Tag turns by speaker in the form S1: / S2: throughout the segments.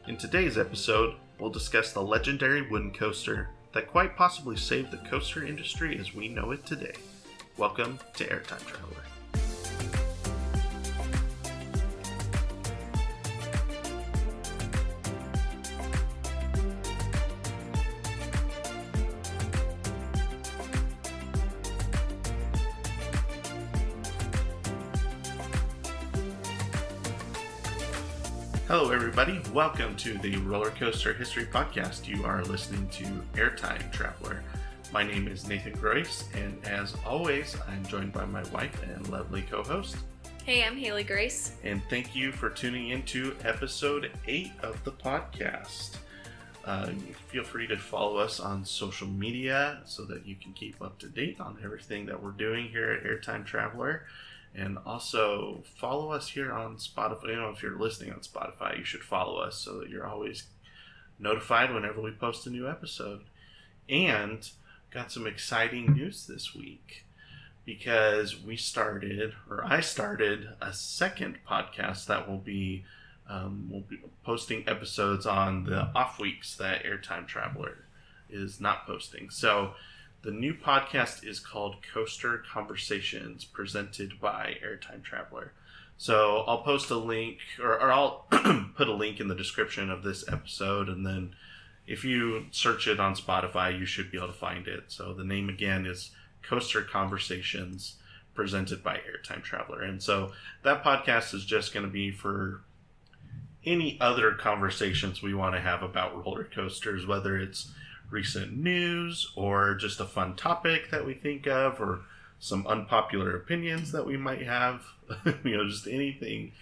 S1: In today's episode, we'll discuss the legendary wooden coaster that quite possibly saved the coaster industry as we know it today. Welcome to Airtime Traveler. Hello everybody, welcome to the Rollercoaster History Podcast. You are listening to Airtime Traveler. My name is Nathan Grace, and as always, I'm joined by my wife and lovely co-host.
S2: Hey, I'm Haley Grace.
S1: And thank you for tuning into episode 8 of the podcast. Feel free to follow us on social media so that you can keep up to date on everything that we're doing here at Airtime Traveler. And also follow us here on Spotify. You know, if you're listening on Spotify, you should follow us so that you're always notified whenever we post a new episode. And got some exciting news this week because I started a second podcast that will be posting episodes on the off weeks that Airtime Traveler is not posting. So the new podcast is called Coaster Conversations, presented by Airtime Traveler. So I'll post a link, or I'll put a link in the description of this episode, and then if you search it on Spotify, you should be able to find it. So the name again is Coaster Conversations, presented by Airtime Traveler. And so that podcast is just going to be for any other conversations we want to have about roller coasters, whether it's recent news or just a fun topic that we think of or some unpopular opinions that we might have, just anything.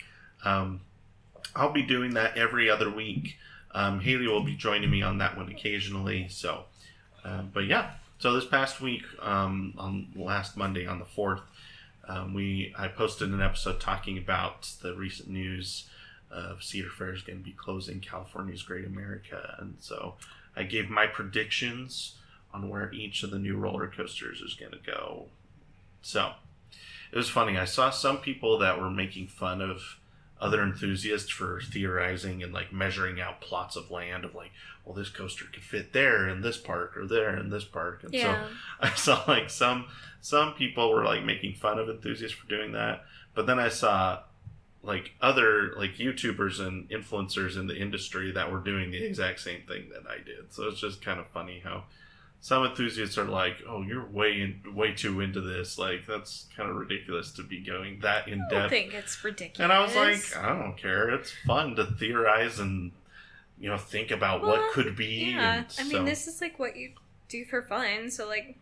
S1: I'll be doing that every other week. Haley will be joining me on that one occasionally. So this past week, on last Monday on the 4th, I posted an episode talking about the recent news of Cedar Fair is going to be closing California's Great America. And so I gave my predictions on where each of the new roller coasters is going to go. So it was funny. I saw some people that were making fun of other enthusiasts for theorizing and like measuring out plots of land of like, well, this coaster could fit there in this park or there in this park. And so I saw like some people were like making fun of enthusiasts for doing that. But then I saw like other like YouTubers and influencers in the industry that were doing the exact same thing that I did. So it's just kind of funny how some enthusiasts are like, "Oh, you're way too into this. Like that's kind of ridiculous to be going that in depth." I don't
S2: think it's ridiculous.
S1: And I was like, I don't care. It's fun to theorize and think about what could be.
S2: Yeah, I mean, this is like what you do for fun. So like,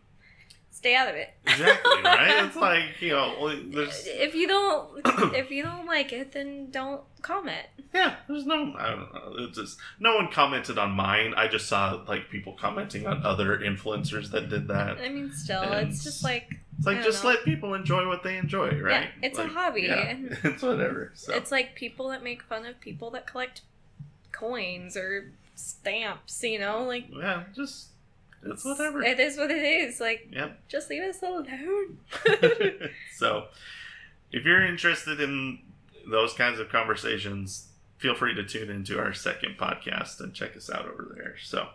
S2: stay out of it.
S1: Exactly, right? It's like, there's...
S2: If you don't like it, then don't comment.
S1: Yeah, there's I don't know. It's just, no one commented on mine. I just saw, like, people commenting on other influencers that did that.
S2: I mean, still, it's just like...
S1: It's like, just let people enjoy what they enjoy, right?
S2: Yeah, it's like, a hobby.
S1: Yeah, it's whatever. So.
S2: It's like people that make fun of people that collect coins or stamps, like...
S1: Yeah, just... It's whatever.
S2: It is what it is. Like, Just leave us alone.
S1: So, if you're interested in those kinds of conversations, feel free to tune into our second podcast and check us out over there. So,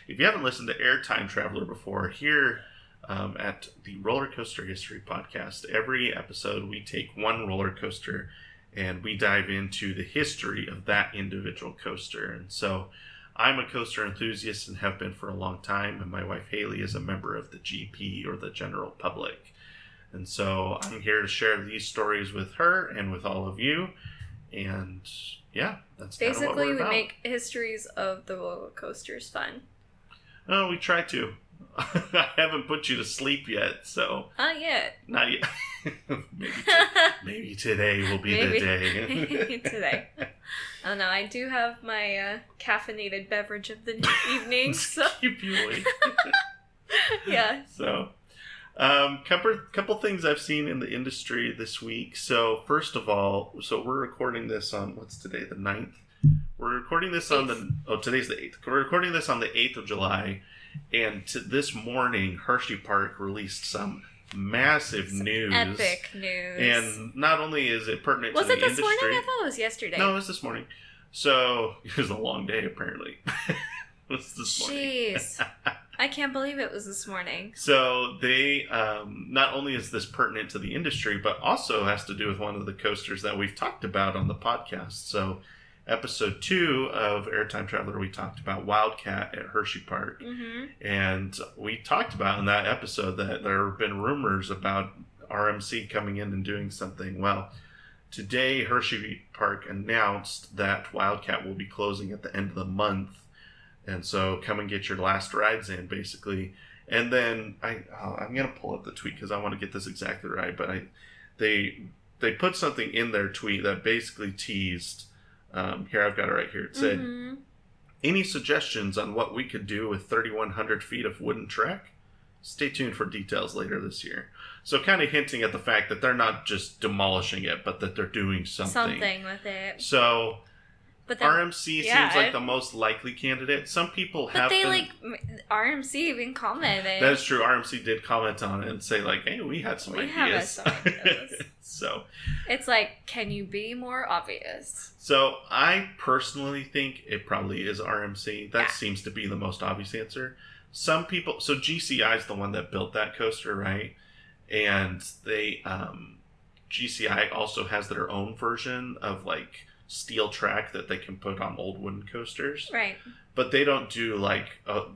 S1: if you haven't listened to Airtime Traveler before, here at the Rollercoaster History Podcast, every episode we take one roller coaster and we dive into the history of that individual coaster. And so, I'm a coaster enthusiast and have been for a long time, and my wife Haley is a member of the GP, or the general public. And so I'm here to share these stories with her and with all of you. And that's kind of what we're about.
S2: Basically, we make histories of the roller coasters fun.
S1: Oh, we try to. I haven't put you to sleep yet, so...
S2: Not yet.
S1: Not yet. Maybe today will be the day.
S2: Today. I don't know. I do have my caffeinated beverage of the evening, so...
S1: Keep you awake.
S2: Yeah.
S1: So, couple things I've seen in the industry this week. So, first of all, we're recording this on, what's today, the 9th? We're recording this on today's the 8th. We're recording this on the 8th of July. And this morning, Hershey Park released some massive news.
S2: Epic news.
S1: And not only is it pertinent to the industry...
S2: Was it this morning? I thought it was yesterday.
S1: No, it was this morning. So it was a long day, apparently. It was this morning.
S2: Jeez. I can't believe it was this morning.
S1: So they, not only is this pertinent to the industry, but also has to do with one of the coasters that we've talked about on the podcast. So episode 2 of Airtime Traveler, we talked about Wildcat at Hershey Park.
S2: Mm-hmm.
S1: And we talked about in that episode that there have been rumors about RMC coming in and doing something. Well, today Hershey Park announced that Wildcat will be closing at the end of the month. And so come and get your last rides in, basically. And then I'm going to pull up the tweet because I want to get this exactly right. But they put something in their tweet that basically teased. Here, I've got it right here. It said, any suggestions on what we could do with 3,100 feet of wooden track? Stay tuned for details later this year. So kind of hinting at the fact that they're not just demolishing it, but that they're doing something.
S2: Something with it.
S1: So
S2: but then,
S1: RMC seems like the most likely candidate. Some people have
S2: RMC even commented.
S1: That's true. RMC did comment on it and say like, hey, we had some ideas.
S2: Some ideas.
S1: So
S2: it's like, can you be more obvious?
S1: So I personally think it probably is RMC. That seems to be the most obvious answer. Some people, so GCI is the one that built that coaster, right? And they, GCI also has their own version of like steel track that they can put on old wooden coasters.
S2: Right.
S1: But they don't do like,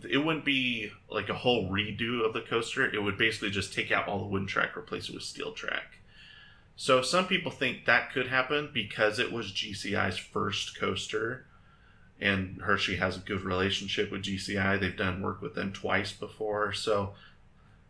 S1: it wouldn't be like a whole redo of the coaster. It would basically just take out all the wooden track, replace it with steel track. So some people think that could happen because it was GCI's first coaster. And Hershey has a good relationship with GCI. They've done work with them twice before. So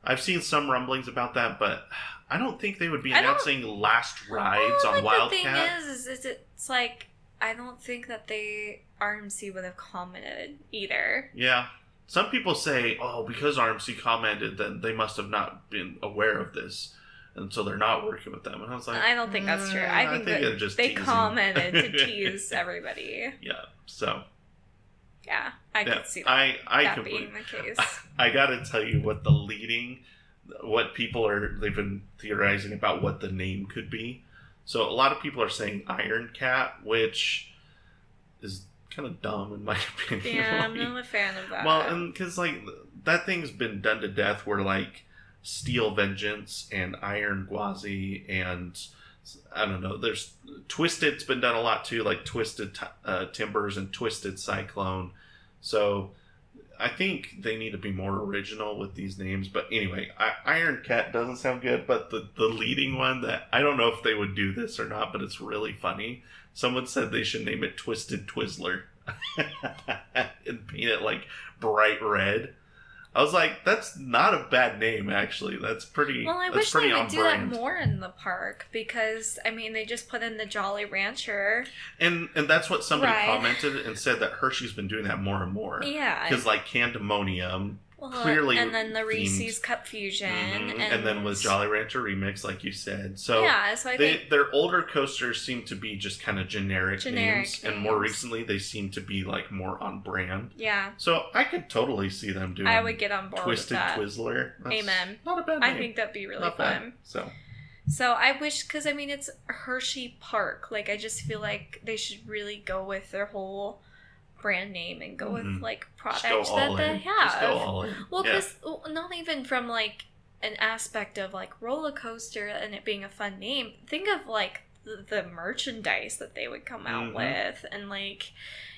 S1: I've seen some rumblings about that, but I don't think they would be announcing last rides on Wildcat.
S2: The thing is it's like, I don't think that RMC would have commented either.
S1: Yeah. Some people say, oh, because RMC commented, then they must have not been aware of this. And so they're not working with them. And I was like,
S2: I don't think that's true. I think that
S1: just
S2: they
S1: teasing.
S2: commented to tease everybody.
S1: Yeah. So.
S2: Yeah, I could see that being the case.
S1: I gotta tell you what they've been theorizing about what the name could be. So a lot of people are saying Iron Cat, which is kind of dumb in my opinion.
S2: Yeah, I'm not a fan of that.
S1: Well, and because like that thing's been done to death where like Steel Vengeance and Iron Gwazi and I don't know. There's Twisted's been done a lot too, like Twisted Timbers and Twisted Cyclone. So I think they need to be more original with these names. But anyway, Iron Cat doesn't sound good. But the leading one that I don't know if they would do this or not, but it's really funny. Someone said they should name it Twisted Twizzler and paint it like bright red. I was like, that's not a bad name, actually. That's pretty.
S2: Well, I wish they would do that more in the park because, I mean, they just put in the Jolly Rancher.
S1: And that's what somebody commented and said that Hershey's been doing that more and more.
S2: Yeah.
S1: Because, like, Candemonium clearly.
S2: And then the Reese's Cup Fusion.
S1: Mm-hmm. And then with Jolly Rancher Remix, like you said. So,
S2: yeah, so I think
S1: their older coasters seem to be just kind of generic names. And more recently, they seem to be, like, more on brand.
S2: Yeah.
S1: So, I could totally see them doing
S2: I would get on board
S1: Twisted
S2: with that.
S1: Twizzler. That's
S2: Amen.
S1: Not a bad name.
S2: I think that'd be really
S1: not
S2: fun.
S1: Bad.
S2: So I wish, because, I mean, it's Hershey Park. Like, I just feel like they should really go with their whole brand name and go with like products that they have.
S1: Just go all in.
S2: Well, because not even from like an aspect of like Rollercoaster and it being a fun name. Think of like the merchandise that they would come out with, and like,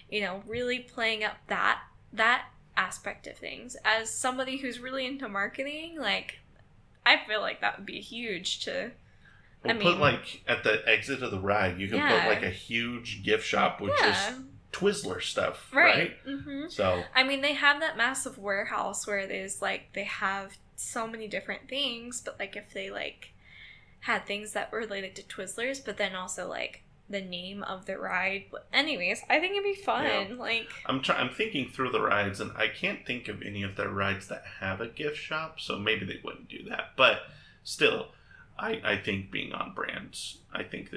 S2: you know, really playing up that aspect of things. As somebody who's really into marketing, like, I feel like that would be huge to.
S1: We'll put like at the exit of the ride, you can put like a huge gift shop with just Twizzler stuff, right? Mm-hmm. So
S2: I mean, they have that massive warehouse where there's like they have so many different things, but like if they like had things that were related to Twizzlers, but then also like the name of the ride. Anyways, I think it'd be fun. Yeah. Like
S1: I'm thinking through the rides, and I can't think of any of their rides that have a gift shop, so maybe they wouldn't do that. But still, I think being on brand, I think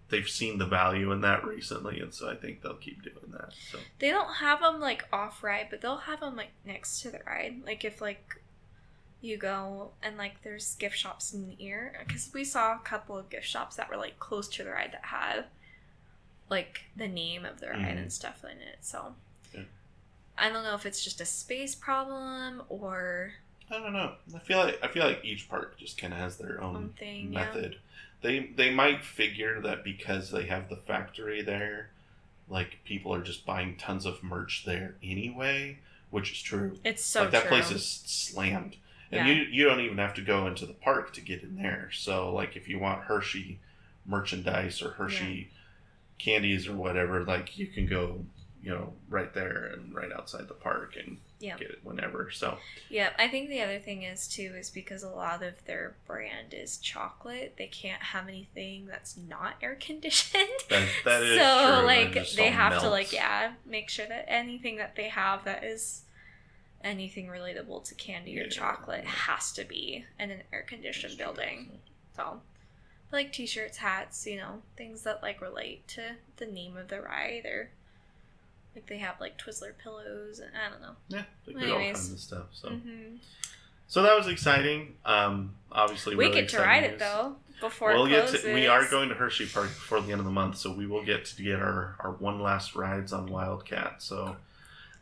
S1: they've seen the value in that recently, and so I think they'll keep doing that. So
S2: they don't have them like off ride, but they'll have them like next to the ride. Like if like you go and like there's gift shops near, because we saw a couple of gift shops that were like close to the ride that had like the name of the ride and stuff in it. So I don't know if it's just a space problem or
S1: I don't know. I feel like each park just kind of has their own
S2: thing,
S1: method. Yeah. They might figure that because they have the factory there, like people are just buying tons of merch there anyway, which is true.
S2: It's so
S1: like that
S2: true.
S1: place is slammed. And you don't even have to go into the park to get in there. So like if you want Hershey merchandise or Hershey candies or whatever, like you can go, right there and right outside the park and get it whenever. So
S2: I think the other thing is too is because a lot of their brand is chocolate, they can't have anything that's not air conditioned.
S1: That is
S2: so
S1: true.
S2: like they have to make sure that anything that they have that is anything relatable to candy or chocolate has to be in an air conditioned building. So like t-shirts, hats, things that like relate to the name of the ride, or like they have like Twizzler pillows and I don't know.
S1: Yeah, they do all kinds of stuff. So, so that was exciting. Obviously,
S2: we
S1: really
S2: get to ride it though before it closes.
S1: We are going to Hershey Park before the end of the month, so we will get to get our one last rides on Wildcat. So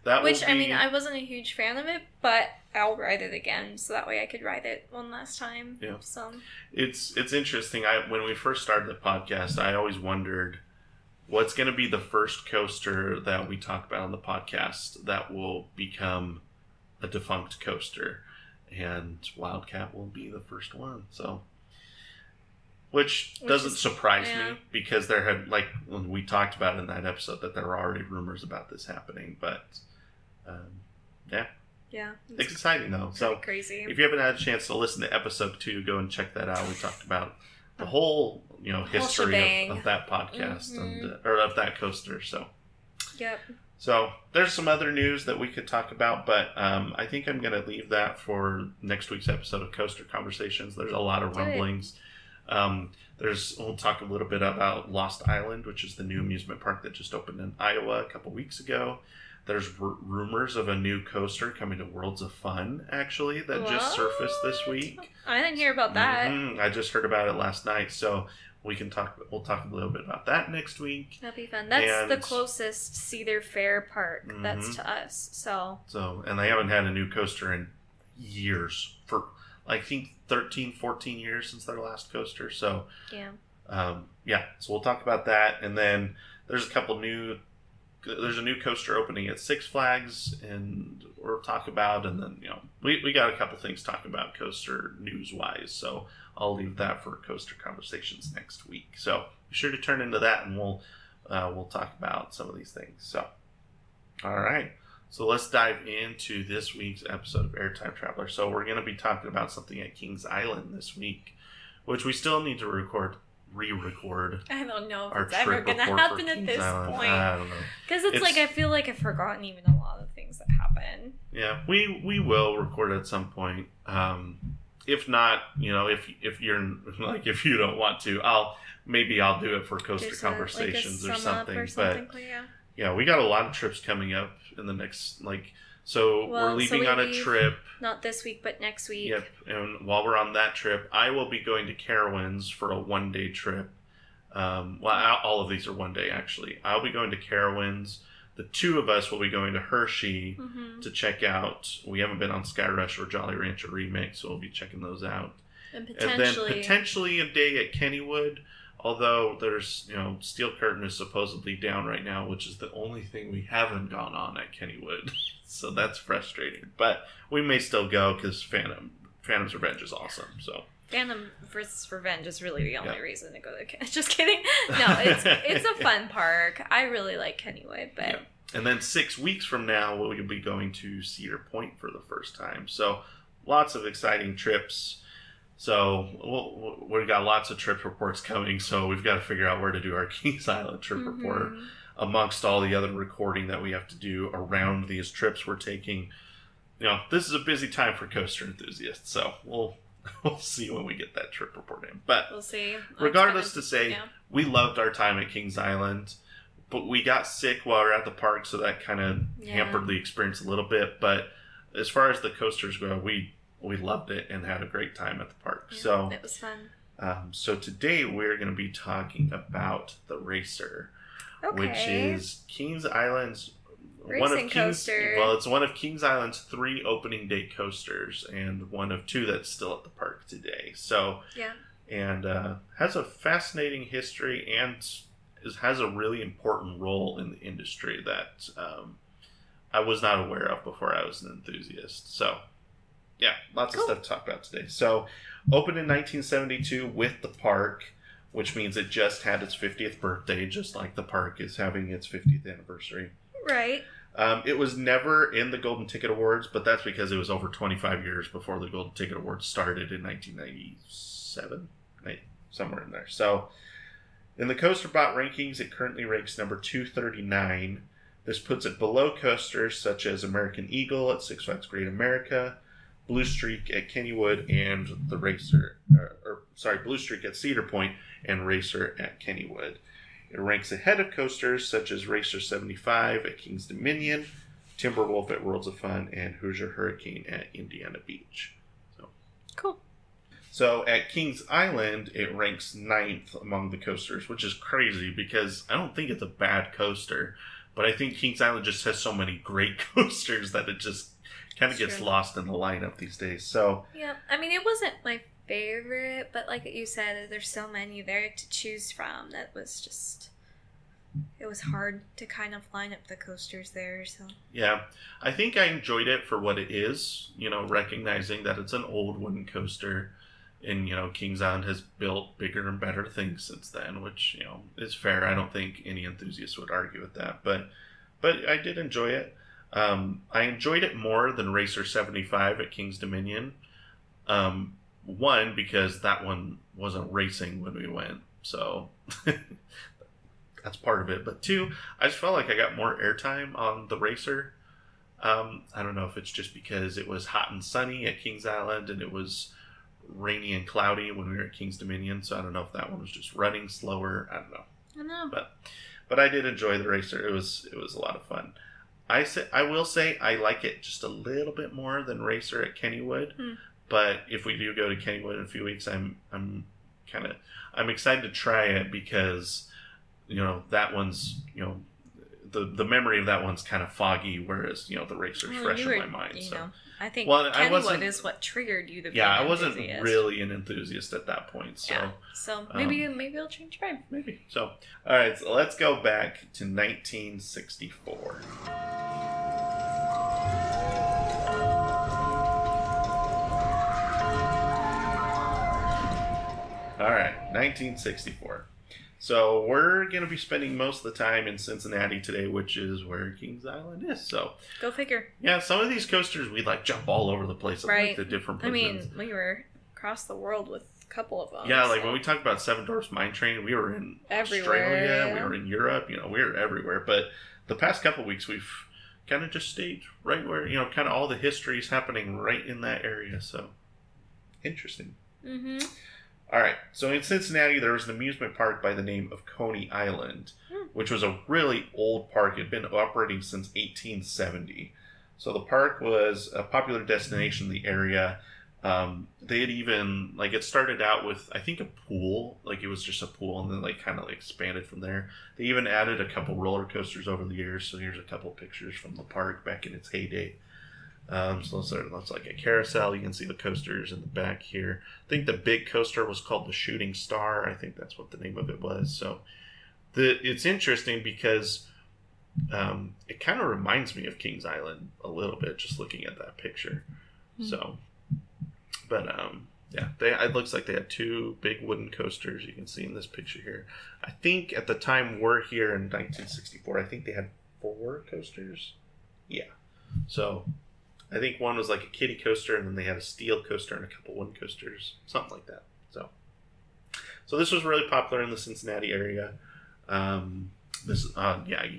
S1: that
S2: I mean, I wasn't a huge fan of it, but I'll ride it again, so that way I could ride it one last time.
S1: Yeah.
S2: So
S1: it's interesting. When we first started the podcast, I always wondered what's going to be the first coaster that we talk about on the podcast that will become a defunct coaster, and Wildcat will be the first one. So, which doesn't surprise me because there had, like when we talked about in that episode, that there were already rumors about this happening. But it's exciting though. So
S2: crazy.
S1: If you haven't had a chance to listen to episode 2, go and check that out. We talked about the whole history of that podcast or of that coaster. So so there's some other news that we could talk about, but I think I'm going to leave that for next week's episode of Coaster Conversations. There's a lot of rumblings. We'll talk a little bit about Lost Island, which is the new amusement park that just opened in Iowa a couple weeks ago. There's rumors of a new coaster coming to Worlds of Fun, actually, that just surfaced this week.
S2: I didn't hear about that.
S1: I just heard about it last night, so we'll talk a little bit about that next week.
S2: That'll be fun. That's the closest Cedar Fair park that's to us. So,
S1: and they haven't had a new coaster in years, for I think 13, 14 years since their last coaster. So, so we'll talk about that. And then there's a new coaster opening at Six Flags, and we'll talk about, and then, we got a couple things to talk about coaster news-wise, so I'll leave that for Coaster Conversations next week. So be sure to turn into that, and we'll talk about some of these things. So, all right. So let's dive into this week's episode of Airtime Traveler. So we're going to be talking about something at Kings Island this week, which we still need to re-record.
S2: I don't know if it's ever going to happen at this point.
S1: I don't know.
S2: Because it's like, I feel like I've forgotten even a lot of things that happen.
S1: Yeah, we will record at some point. If not, if you're like, if you don't want to, I'll do it for Coaster Conversations or something. But we got a lot of trips coming up in the next, we're leaving on a trip.
S2: Not this week, but next week.
S1: Yep, and while we're on that trip, I will be going to Carowinds for a one-day trip. All of these are one day, actually. I'll be going to Carowinds. The two of us will be going to Hershey to check out. We haven't been on Sky Rush or Jolly Rancher Remix, so we'll be checking those out. And then potentially a day at Kennywood, although there's, Steel Curtain is supposedly down right now, which is the only thing we haven't gone on at Kennywood. So that's frustrating. But we may still go because Phantom's Revenge is awesome. So
S2: Phantom vs. Revenge is really the only reason to go to Just kidding. No, it's a fun park. I really like Kennywood, but... Yeah.
S1: And then 6 weeks from now, we'll be going to Cedar Point for the first time. So lots of exciting trips. So we've got lots of trip reports coming, so we've got to figure out where to do our Kings Island trip report amongst all the other recording that we have to do around these trips we're taking. This is a busy time for coaster enthusiasts, so we'll see when we get that trip report in. But
S2: we'll see.
S1: Regardless we loved our time at Kings Island, but we got sick while we were at the park, so that kind of hampered the experience a little bit. But as far as the coasters go, we loved it and had a great time at the park.
S2: Yeah,
S1: so
S2: it was fun.
S1: So today we're going to be talking about the Racer. which is Kings Island's
S2: racing coaster.
S1: Well, it's one of Kings Island's 3 opening day coasters, and one of 2 that's still at the park today. So,
S2: yeah,
S1: and has a fascinating history and has a really important role in the industry that I was not aware of before I was an enthusiast. So, yeah, lots of stuff to talk about today. So, opened in 1972 with the park, which means it just had its 50th birthday, just like the park is having its 50th anniversary.
S2: Right.
S1: It was never in the Golden Ticket Awards, but that's because it was over 25 years before the Golden Ticket Awards started in 1997, somewhere in there. So, in the Coaster Bot rankings, it currently ranks number 239. This puts it below coasters such as American Eagle at Six Flags Great America, Blue Streak at Kennywood, and Blue Streak at Cedar Point, and Racer at Kennywood. It ranks ahead of coasters such as Racer 75 at Kings Dominion, Timberwolf at Worlds of Fun, and Hoosier Hurricane at Indiana Beach. So,
S2: cool.
S1: So at Kings Island, it ranks 9th among the coasters, which is crazy because I don't think it's a bad coaster, but I think Kings Island just has so many great coasters that it just kind of gets lost in the lineup these days. So
S2: yeah, I mean, it wasn't my favorite, but like you said, there's so many there to choose from that was just, it was hard to kind of line up the coasters there. So
S1: yeah, I think I enjoyed it for what it is, recognizing that it's an old wooden coaster, and Kings Island has built bigger and better things since then, which is fair. I don't think any enthusiast would argue with that, but I did enjoy it. I enjoyed it more than Racer 75 at Kings Dominion. One, because that one wasn't racing when we went, so that's part of it. But 2, I just felt like I got more airtime on the Racer. I don't know if it's just because it was hot and sunny at Kings Island and it was rainy and cloudy when we were at Kings Dominion, so I don't know if that one was just running slower. I don't know. But I did enjoy the Racer. It was a lot of fun. I will say I like it just a little bit more than Racer at Kennywood. But if we do go to Kennywood in a few weeks, I'm excited to try it because that one's the memory of that one's kind of foggy, whereas the Racer's fresh in my mind. So
S2: I think Kennywood is what triggered you to be
S1: I
S2: an
S1: wasn't
S2: enthusiast.
S1: Really an enthusiast at that point. So
S2: yeah. So maybe I'll change your mind.
S1: Maybe. So all right, so let's go back to 1964. All right, 1964. So we're going to be spending most of the time in Cincinnati today, which is where Kings Island is. So
S2: go figure.
S1: Yeah, some of these coasters we jump all over the place at like the different places.
S2: I mean, we were across the world with a couple of them.
S1: Yeah, like when we talked about Seven Dwarfs Mine Train, we were in Australia, we were in Europe, we were everywhere. But the past couple of weeks we've kind of just stayed right where, kind of all the history is happening right in that area. So interesting. Mm-hmm. All right, so in Cincinnati, there was an amusement park by the name of Coney Island, which was a really old park. It had been operating since 1870. So the park was a popular destination in the area. They had even, it started out with, I think, a pool. It was just a pool, and then kind of expanded from there. They even added a couple roller coasters over the years. So here's a couple pictures from the park back in its heyday. So it looks like a carousel. You can see the coasters in the back here. I think the big coaster was called the Shooting Star. I think that's what the name of it was. So it's interesting because it kind of reminds me of Kings Island a little bit, just looking at that picture. So, but it looks like they had 2 big wooden coasters. You can see in this picture here. I think at the time we're here in 1964, I think they had 4 coasters. Yeah. So I think one was like a kiddie coaster, and then they had a steel coaster and a couple wooden coasters, something like that. So this was really popular in the Cincinnati area. You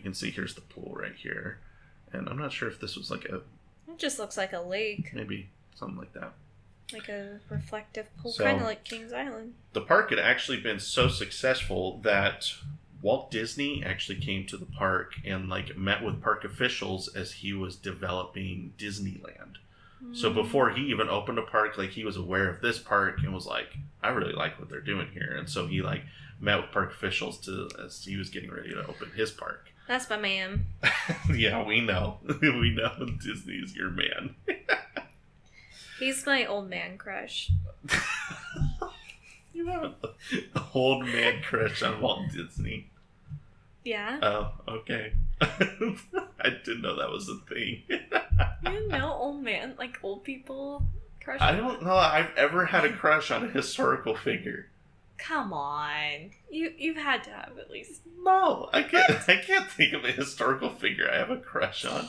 S1: can see here's the pool right here, and I'm not sure if this was
S2: it just looks like a lake,
S1: maybe something like that,
S2: like a reflective pool, kind of like Kings Island.
S1: The park had actually been so successful that Walt Disney actually came to the park and met with park officials as he was developing Disneyland. So before he even opened a park, like, he was aware of this park and was like, I really like what they're doing here. And so he, like, met with park officials as he was getting ready to open his park.
S2: That's my man.
S1: Yeah, we know. We know Disney's your man.
S2: He's my old man crush.
S1: You have an old man crush on Walt Disney.
S2: Yeah.
S1: Oh, okay. I didn't know that was a thing.
S2: You didn't know old man, like old people crush?
S1: I don't know I've ever had a crush on a historical figure.
S2: Come on. You've had to have at least.
S1: No, I can't think of a historical figure I have a crush on.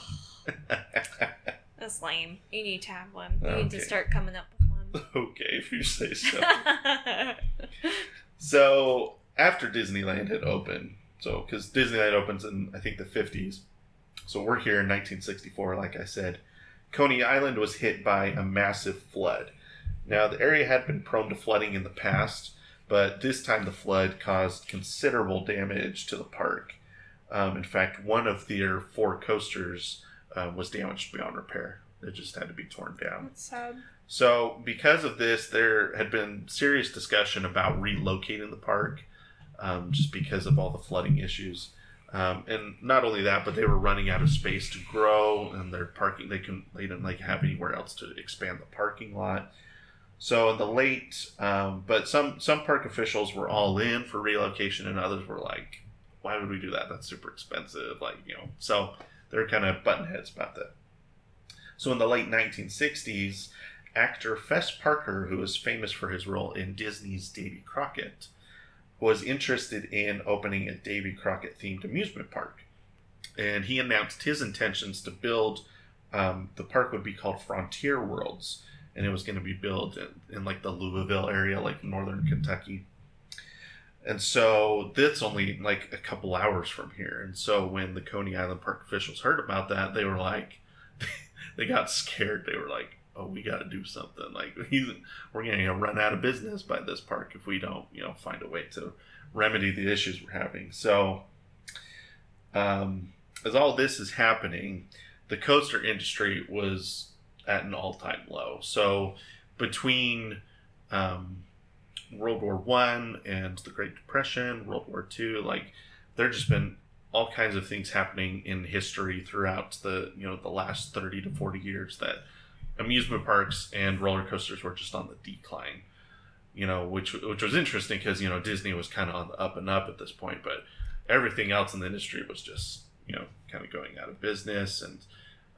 S2: That's lame. You need to have one. You need to
S1: Okay.
S2: start coming up with one.
S1: Okay, if you say so. So, after Disneyland had opened, because Disneyland opens in, I think, the 50s. So we're here in 1964, like I said. Coney Island was hit by a massive flood. Now, the area had been prone to flooding in the past, but this time the flood caused considerable damage to the park. In fact, one of their 4 coasters was damaged beyond repair. It just had to be torn down.
S2: That's sad.
S1: So, because of this, there had been serious discussion about relocating the park, just because of all the flooding issues. And not only that, but they were running out of space to grow, and their parking, they didn't like have anywhere else to expand the parking lot. So in the late, but some park officials were all in for relocation, and others were like, why would we do that? That's super expensive. So they're kind of button heads about that. So in the late 1960s, actor Fess Parker, who was famous for his role in Disney's Davy Crockett, was interested in opening a Davy Crockett themed amusement park. And he announced his intentions to build, the park would be called Frontier Worlds, and it was going to be built in like the Louisville area, like northern Kentucky. And so that's only like a couple hours from here. And so when the Coney Island park officials heard about that, they were like, they got scared. They were like, oh, we got to do something. Like, we're going to run out of business by this park if we don't, find a way to remedy the issues we're having. So, as all this is happening, the coaster industry was at an all-time low. So, between World War I and the Great Depression, World War II, like, there just been all kinds of things happening in history throughout the last 30 to 40 years that amusement parks and roller coasters were just on the decline, which was interesting because, Disney was kind of on the up and up at this point, but everything else in the industry was just, kind of going out of business. And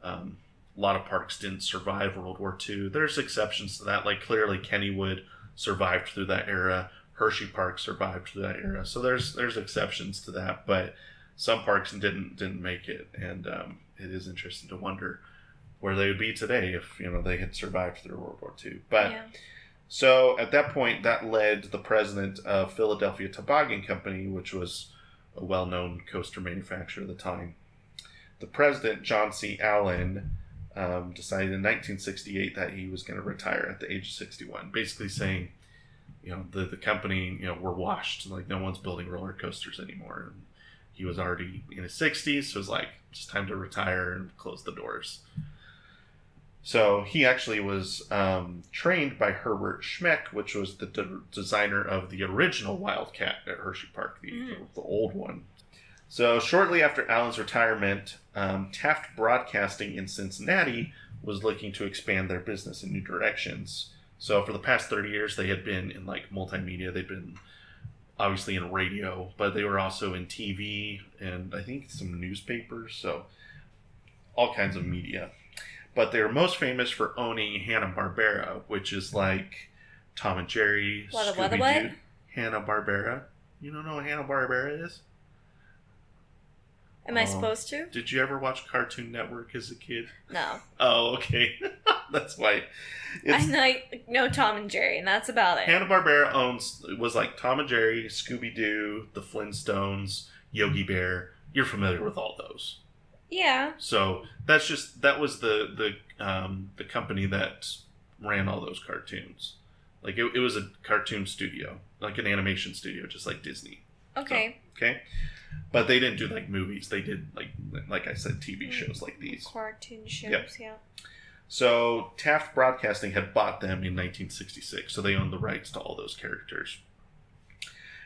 S1: a lot of parks didn't survive World War II. There's exceptions to that. Like, clearly Kennywood survived through that era. Hershey Park survived through that era. So there's exceptions to that, but some parks didn't make it. And it is interesting to wonder where they would be today if, they had survived through World War II. But yeah. So at that point, that led the president of Philadelphia Toboggan Company, which was a well-known coaster manufacturer at the time. The president, John C. Allen, decided in 1968 that he was going to retire at the age of 61, basically saying, the company, we're washed. Like, no one's building roller coasters anymore. And he was already in his 60s, so it was like, just time to retire and close the doors. So he actually was trained by Herbert Schmeck, which was the designer of the original Wildcat at Hershey Park, the old one. So shortly after Allen's retirement, Taft Broadcasting in Cincinnati was looking to expand their business in new directions. So for the past 30 years, they had been in like multimedia. They'd been obviously in radio, but they were also in TV and I think some newspapers. So all kinds of media. But they were most famous for owning Hanna-Barbera, which is like Tom and Jerry, Scooby-Doo. Hanna-Barbera. You don't know what Hanna-Barbera is?
S2: Am I supposed to?
S1: Did you ever watch Cartoon Network as a kid?
S2: No.
S1: Oh, okay. That's why.
S2: I know Tom and Jerry, and that's about it.
S1: Hanna-Barbera was like Tom and Jerry, Scooby-Doo, the Flintstones, Yogi Bear. You're familiar with all those.
S2: Yeah.
S1: So that was the company that ran all those cartoons. Like it was a cartoon studio, like an animation studio, just like Disney.
S2: Okay.
S1: So, okay. But they didn't do like movies. They did like I said, TV shows like these.
S2: Cartoon shows,
S1: yep.
S2: Yeah.
S1: So Taft Broadcasting had bought them in 1966, so they owned the rights to all those characters.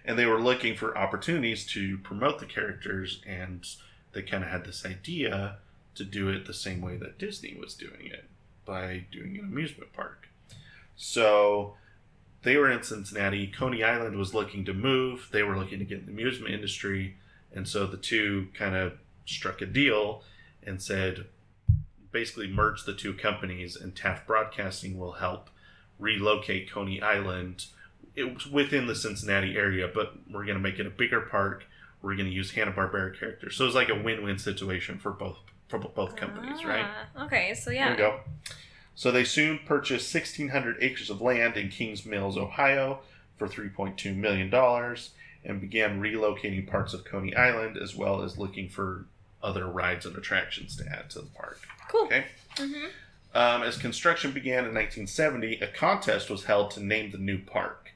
S1: And they were looking for opportunities to promote the characters, and they kind of had this idea to do it the same way that Disney was doing it, by doing an amusement park. So they were in Cincinnati. Coney Island was looking to move. They were looking to get in the amusement industry. And so the two kind of struck a deal and said, basically merge the two companies, and Taft Broadcasting will help relocate Coney Island. It was within the Cincinnati area, but we're going to make it a bigger park. We're going to use Hanna-Barbera characters. So it was like a win-win situation for both companies, right?
S2: Okay, so yeah.
S1: There you go. So they soon purchased 1,600 acres of land in Kings Mills, Ohio for $3.2 million and began relocating parts of Coney Island, as well as looking for other rides and attractions to add to the park.
S2: Cool.
S1: Okay.
S2: Mm-hmm.
S1: As construction began in 1970, a contest was held to name the new park.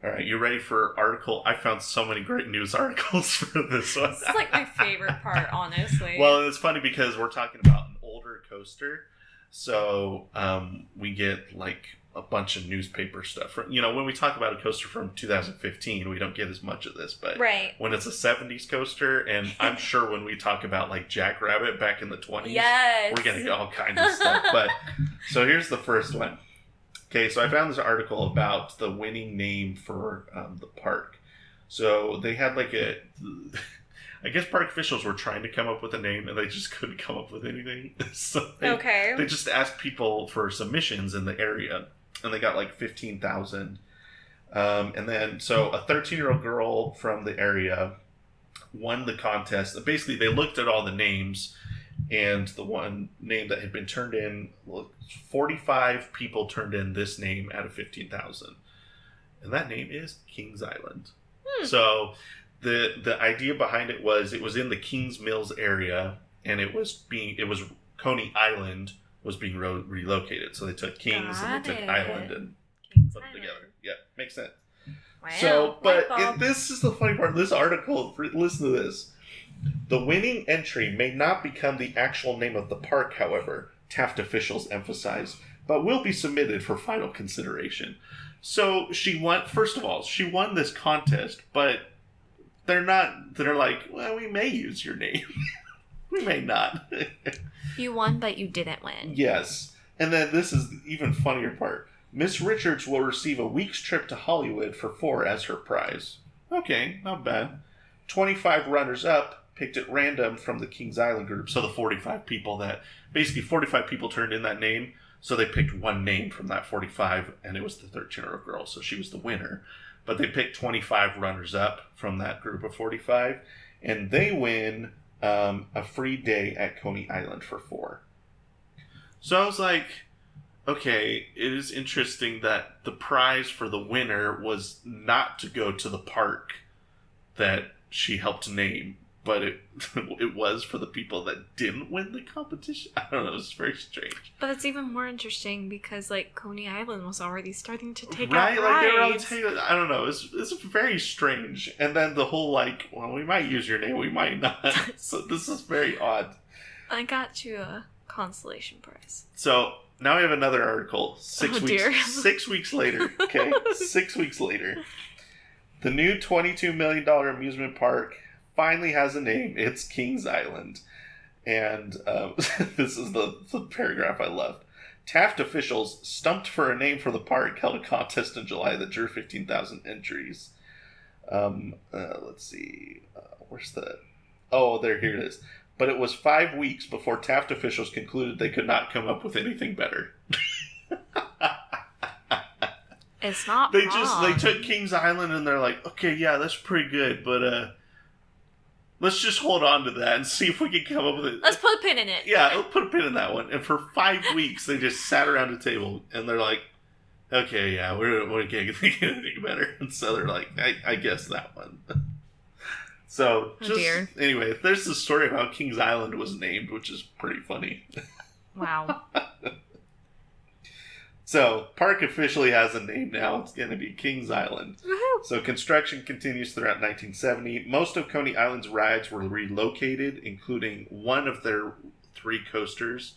S1: All right, you ready for article? I found so many great news articles for this one.
S2: This is like my favorite part, honestly.
S1: Well, it's funny because we're talking about an older coaster, so we get like a bunch of newspaper stuff. When we talk about a coaster from 2015, we don't get as much of this, but
S2: right.
S1: When it's a 70s coaster, and I'm sure when we talk about like Jackrabbit back in the 20s,
S2: yes,
S1: we're getting all kinds of stuff. But so here's the first one. Okay, so I found this article about the winning name for the park. So they had like I guess park officials were trying to come up with a name, and they just couldn't come up with anything. So they just asked people for submissions in the area, and they got like 15,000. And then, so a 13-year-old girl from the area won the contest. Basically, they looked at all the names, and the one name that had been turned in, 45 people turned in this name out of 15,000. And that name is Kings Island. So the idea behind it was in the Kings Mills area, and it was Coney Island was being relocated. So they took Kings and they took Island and put them together. Yeah, makes sense.
S2: Wow.
S1: So, but this is the funny part of this article. Listen to this. The winning entry may not become the actual name of the park, however, Taft officials emphasize, but will be submitted for final consideration. So she won. First of all, she won this contest, but they're like, well, we may use your name. We may not.
S2: You won, but you didn't win.
S1: Yes. And then this is the even funnier part. Miss Richards will receive a week's trip to Hollywood for 4 as her prize. Okay, not bad. 25 runners-up picked at random from the Kings Island group. So the 45 people turned in that name. So they picked one name from that 45, and it was the 13-year-old girl. So she was the winner. But they picked 25 runners-up from that group of 45, and they win a free day at Coney Island for 4. So I was like, okay, it is interesting that the prize for the winner was not to go to the park that she helped name, but it was for the people that didn't win the competition. I don't know, it's very strange.
S2: But it's even more interesting because, like, Coney Island was already starting to take
S1: right?
S2: out
S1: Like,
S2: rides.
S1: they were all I don't know, it's very strange. And then the whole, like, well, we might use your name, we might not. So this is very odd.
S2: I got you a consolation prize.
S1: So now we have another article. 6 weeks.
S2: Dear.
S1: 6 weeks later. Okay, 6 weeks later, the new $22 million amusement park finally has a name. It's Kings Island, and this is the paragraph I loved. Taft officials, stumped for a name for the park, held a contest in July that drew 15,000 entries. Let's see. Where's the? Oh, here it is. But it was 5 weeks before Taft officials concluded they could not come up with anything better.
S2: It's not
S1: They
S2: wrong.
S1: took Kings Island and they're like, okay, yeah, that's pretty good, but let's just hold on to that and see if we can come up with it.
S2: Let's put a pin in it.
S1: Yeah, we'll put a pin in that one. And for 5 weeks, they just sat around a table and they're like, okay, yeah, we can't think of anything better. And so they're like, I guess that one. So, anyway, there's the story of how Kings Island was named, which is pretty funny.
S2: Wow.
S1: So, park officially has a name now. It's going to be Kings Island.
S2: Woohoo!
S1: So, construction continues throughout 1970. Most of Coney Island's rides were relocated, including one of their 3 coasters.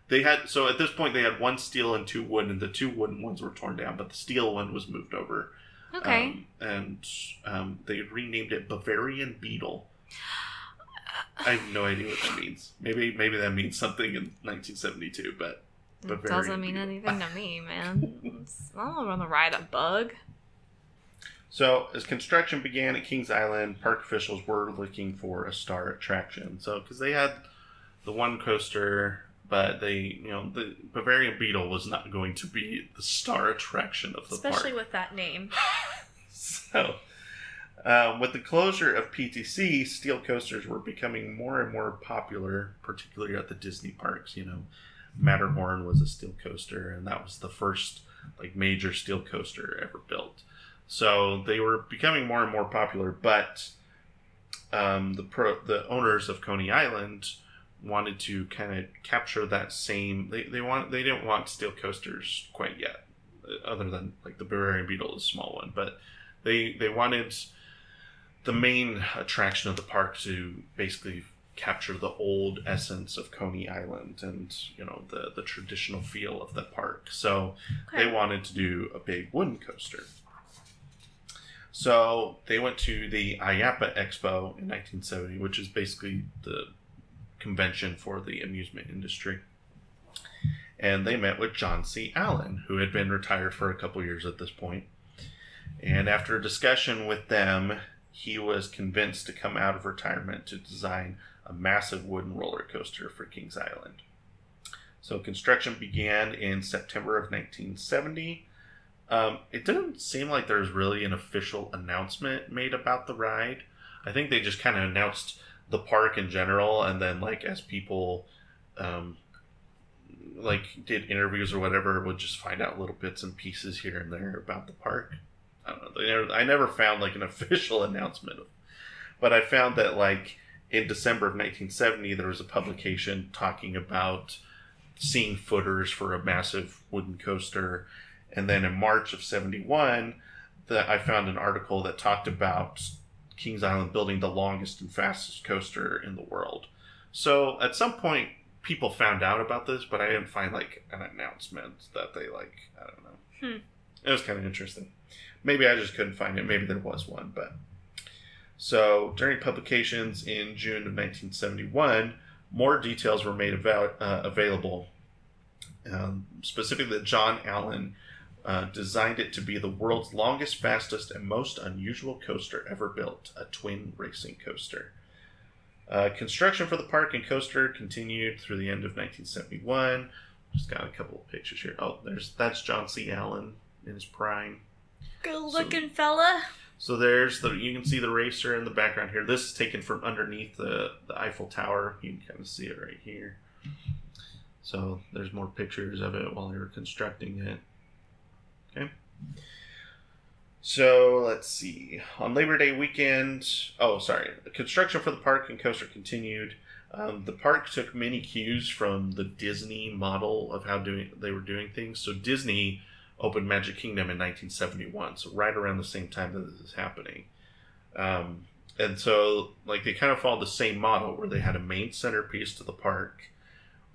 S1: They had, so at this point they had 1 steel and 2 wooden, and the 2 wooden ones were torn down, but the steel one was moved over.
S2: Okay.
S1: They renamed it Bavarian Beetle. I have no idea what that means. Maybe that means something in 1972, but
S2: it doesn't mean anything to me, man. I don't want to ride a bug.
S1: So, as construction began at Kings Island, park officials were looking for a star attraction. So, because they had the one coaster, but the Bavarian Beetle was not going to be the star attraction of the park.
S2: Especially with that name.
S1: So, with the closure of PTC, steel coasters were becoming more and more popular, particularly at the Disney parks. Matterhorn was a steel coaster, and that was the first major steel coaster ever built. So they were becoming more and more popular, but the owners of Coney Island wanted to kind of capture that same. They didn't want steel coasters quite yet, other than the Bavarian Beetle is a small one, but they wanted the main attraction of the park to basically capture the old essence of Coney Island and the traditional feel of the park. So They wanted to do a big wooden coaster. So they went to the IAAPA Expo in 1970, which is basically the convention for the amusement industry. And they met with John C. Allen, who had been retired for a couple years at this point. And after a discussion with them, he was convinced to come out of retirement to design a massive wooden roller coaster for Kings Island. So construction began in September of 1970. It didn't seem like there was really an official announcement made about the ride. I think they just kind of announced the park in general, and then as people did interviews or whatever, would just find out little bits and pieces here and there about the park. I don't know. I never found an official announcement, but I found that in December of 1970 there was a publication talking about seeing footers for a massive wooden coaster. And then in March of 71, I found an article that talked about Kings Island building the longest and fastest coaster in the world. So at some point, people found out about this, but I didn't find an announcement that they I don't know. It was kind of interesting. Maybe I just couldn't find it. Maybe there was one, but. So during publications in June of 1971, more details were made available. Specifically, that John Allen designed it to be the world's longest, fastest, and most unusual coaster ever built, a twin racing coaster. Construction for the park and coaster continued through the end of 1971. Just got a couple of pictures here. Oh, that's John C. Allen in his prime.
S2: Good looking fella.
S1: So you can see the racer in the background here. This is taken from underneath the Eiffel Tower. You can kind of see it right here. So there's more pictures of it while they were constructing it. Okay. So let's see. On Labor Day weekend, construction for the park and coaster continued. The park took many cues from the Disney model of how they were doing things. So Disney opened Magic Kingdom in 1971, so right around the same time that this is happening. And so they kind of followed the same model where they had a main centerpiece to the park,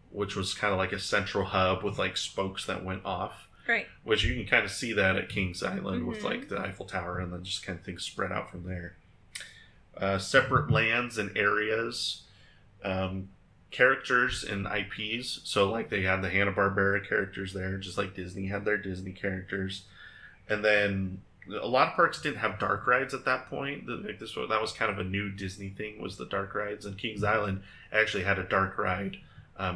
S1: which was kind of like a central hub with spokes that went off.
S2: Right.
S1: Which you can kind of see that at Kings Island with the Eiffel Tower, and then just kind of things spread out from there. Separate lands and areas, characters and IPs. So they had the Hanna-Barbera characters there, just like Disney had their Disney characters. And then a lot of parks didn't have dark rides at that point. That was kind of a new Disney thing, was the dark rides. And Kings Island actually had a dark ride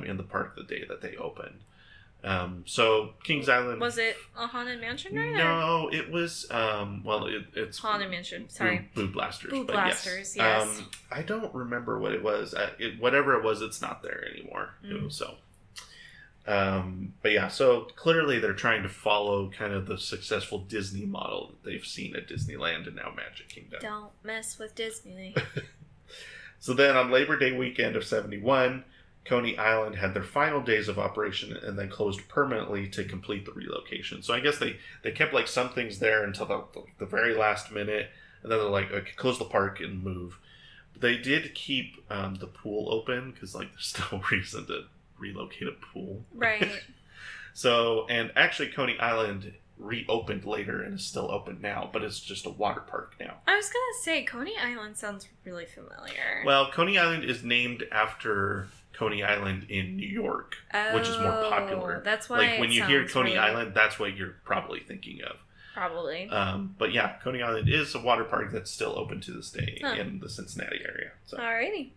S1: in the park the day that they opened. So Kings Island,
S2: was it a Haunted Mansion ride?
S1: No, it was it's
S2: Haunted Mansion. Sorry,
S1: Boo Blasters.
S2: Boo Blasters. Yes.
S1: I don't remember what it was. Whatever it was, it's not there anymore. So, but yeah. So clearly, they're trying to follow kind of the successful Disney model that they've seen at Disneyland and now Magic Kingdom.
S2: Don't mess with Disney.
S1: So then, on Labor Day weekend of 71. Coney Island had their final days of operation and then closed permanently to complete the relocation. So I guess they kept some things there until the very last minute, and then they're okay, close the park and move. But they did keep the pool open because there's no reason to relocate a pool.
S2: Right.
S1: So, and actually Coney Island reopened later and is still open now, but it's just a water park now.
S2: I was gonna say, Coney Island sounds really familiar.
S1: Well, Coney Island is named after Coney Island in New York, which is more popular.
S2: That's why
S1: like when you hear Coney Island, that's what you're probably thinking of.
S2: Probably.
S1: But yeah, Coney Island is a water park that's still open to this day in the Cincinnati area. So.
S2: Alrighty.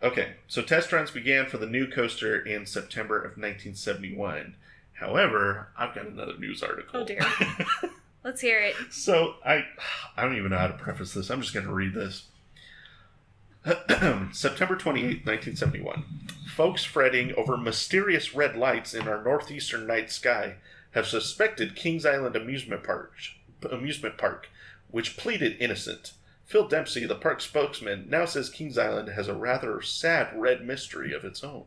S1: Okay, so test runs began for the new coaster in September of 1971. However, I've got another news article.
S2: Oh dear. Let's hear it.
S1: So, I don't even know how to preface this. I'm just going to read this. September 28, 1971. Folks fretting over mysterious red lights in our northeastern night sky have suspected Kings Island Amusement Park, which pleaded innocent. Phil Dempsey, the park spokesman, now says Kings Island has a rather sad red mystery of its own.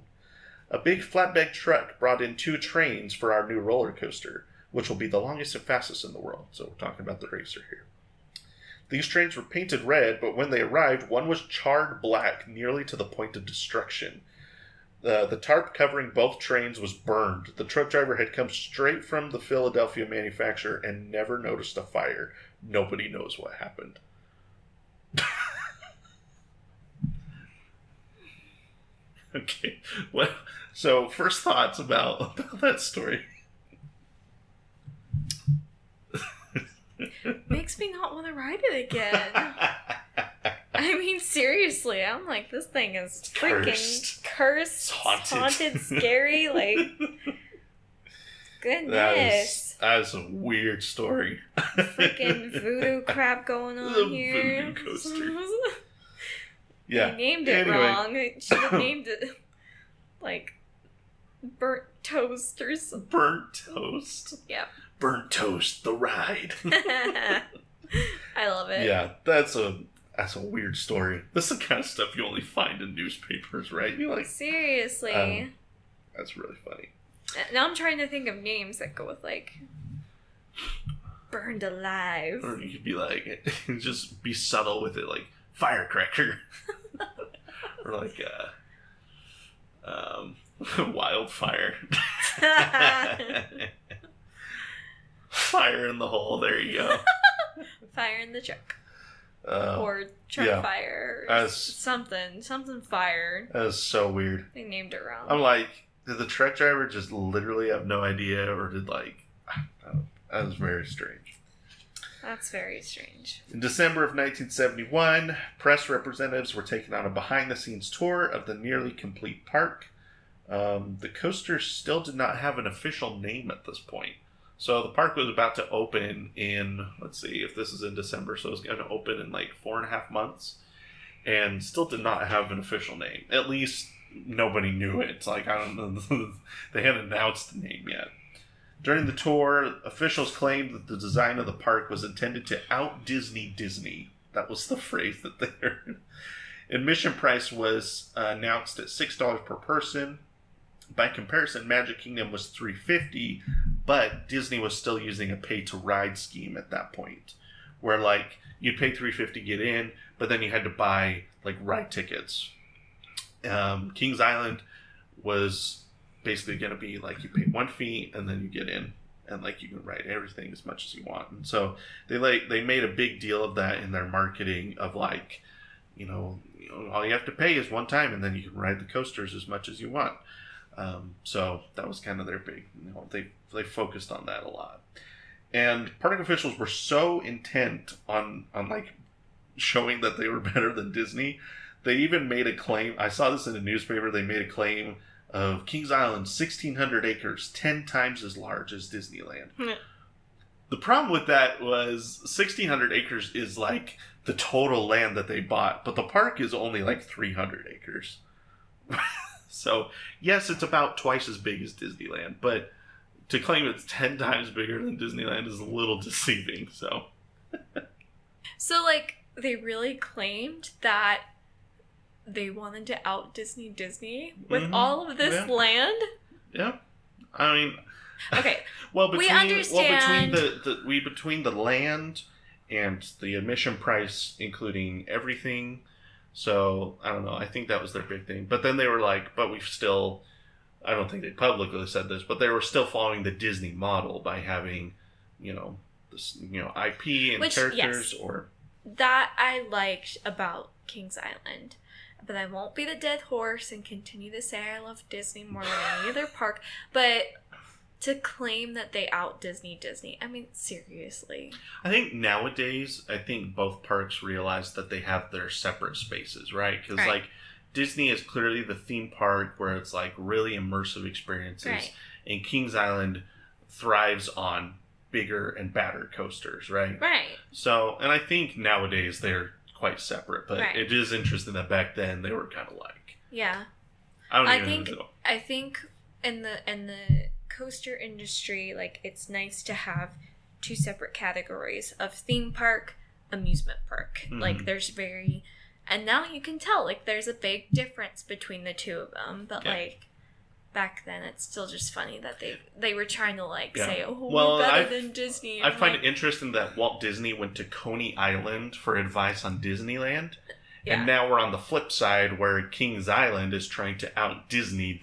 S1: A big flatbed truck brought in 2 trains for our new roller coaster, which will be the longest and fastest in the world. So we're talking about the racer here. These trains were painted red, but when they arrived, one was charred black, nearly to the point of destruction. The tarp covering both trains was burned. The truck driver had come straight from the Philadelphia manufacturer and never noticed a fire. Nobody knows what happened. Okay, well, so first thoughts about that story.
S2: Makes me not want to ride it again. I mean, seriously, I'm like, this thing is freaking cursed, haunted, scary, like, goodness.
S1: That is a weird story.
S2: Freaking voodoo crap going on here.
S1: Voodoo coaster. Yeah.
S2: They named it wrong. It should have named it, like, burnt toast or something.
S1: Burnt toast?
S2: Yeah.
S1: Burnt toast, the ride.
S2: I love it.
S1: Yeah, that's a weird story. This is the kind of stuff you only find in newspapers, right? You like
S2: seriously.
S1: That's really funny.
S2: Now I'm trying to think of names that go with like burned alive.
S1: Or you could be like, just be subtle with it, like firecracker, or like wildfire. Fire in the hole. There you go.
S2: Fire in the truck. Or truck fire. Or something fire.
S1: That was so weird.
S2: They named it wrong.
S1: I'm like, did the truck driver just literally have no idea, or did like, I don't know. That was very strange.
S2: That's very strange.
S1: In December of 1971, press representatives were taken on a behind-the-scenes tour of the nearly complete park. The coaster still did not have an official name at this point. So the park was about to open in, let's see if this is in December, so it's going to open in like 4.5 months, and still did not have an official name. At least nobody knew it. It's like, I don't know, they hadn't announced the name yet. During the tour, officials claimed that the design of the park was intended to out-Disney Disney. That was the phrase that they heard. Admission price was announced at $6 per person. By comparison, Magic Kingdom was $3.50, but Disney was still using a pay-to-ride scheme at that point, where like you'd pay $3.50 to get in, but then you had to buy like ride tickets. Kings Island was basically going to be like you pay one fee and then you get in, and like you can ride everything as much as you want. And so they made a big deal of that in their marketing of like, you know, all you have to pay is one time, and then you can ride the coasters as much as you want. So that was kind of their big, you know, they focused on that a lot. And park officials were so intent on like showing that they were better than Disney, they even made a claim. I saw this in a newspaper. They made a claim of Kings Island, 1,600 acres, 10 times as large as Disneyland. The problem with that was 1,600 acres is like the total land that they bought, but the park is only like 300 acres. So, yes, it's about twice as big as Disneyland, but to claim it's 10 times bigger than Disneyland is a little deceiving, so.
S2: So, like, they really claimed that they wanted to out-Disney Disney with all of this land?
S1: Yeah. I mean...
S2: Okay,
S1: well,
S2: we understand...
S1: between the land and the admission price, including everything, So, I don't know. I think that was their big thing. But then they were like, but we've still, I don't think they publicly said this, but they were still following the Disney model by having, this, IP and characters
S2: yes,
S1: or...
S2: That I liked about Kings Island. But I won't be the dead horse and continue to say I love Disney more than any other park. But to claim that they out Disney, I mean, seriously.
S1: I think nowadays, both parks realize that they have their separate spaces, right? Because, like, Disney is clearly the theme park where it's, like, really immersive experiences.
S2: Right.
S1: And Kings Island thrives on bigger and badder coasters, right?
S2: Right.
S1: So, and I think nowadays they're quite separate, but it is interesting that back then they were kind of like...
S2: Yeah.
S1: I
S2: think in the coaster industry, like, it's nice to have two separate categories of theme park, amusement park. Mm-hmm. Like, there's and now you can tell, like, there's a big difference between the two of them, but like, back then it's still just funny that they were trying to, like, say, we're better than Disney.
S1: I find it interesting that Walt Disney went to Coney Island for advice on Disneyland. Yeah. And now we're on the flip side where Kings Island is trying to out Disney.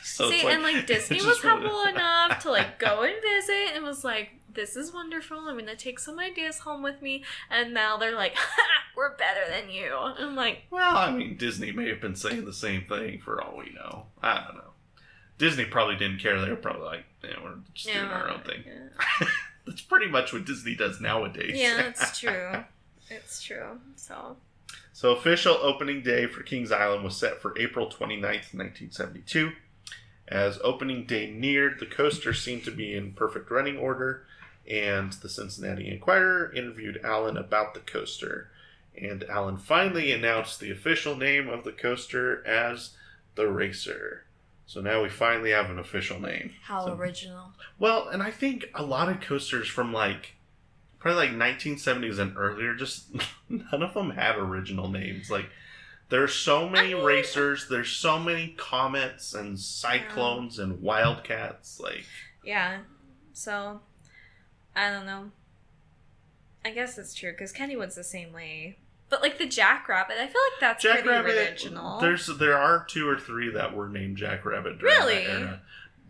S1: So
S2: see, and like Disney was humble enough to like go and visit and was like, this is wonderful. I'm going to take some ideas home with me. And now they're like, we're better than you. And I'm like,
S1: well, I mean, Disney may have been saying the same thing for all we know. I don't know. Disney probably didn't care. They were probably like, we're just doing our own thing. Yeah. That's pretty much what Disney does nowadays.
S2: Yeah, it's true. It's true.
S1: So official opening day for Kings Island was set for April 29th, 1972. As opening day neared, the coaster seemed to be in perfect running order, and the Cincinnati Enquirer interviewed Allen about the coaster. And Allen finally announced the official name of the coaster as the Racer. So now we finally have an official name.
S2: How original.
S1: Well, and I think a lot of coasters from probably 1970s and earlier, just none of them had original names. Like, there's so many racers, there's so many comets and cyclones and wildcats. Like,
S2: yeah. So, I don't know. I guess it's true because Kennywood's the same way. But like the Jackrabbit, I feel like that's pretty original.
S1: There are 2 or 3 that were named Jackrabbit during that era.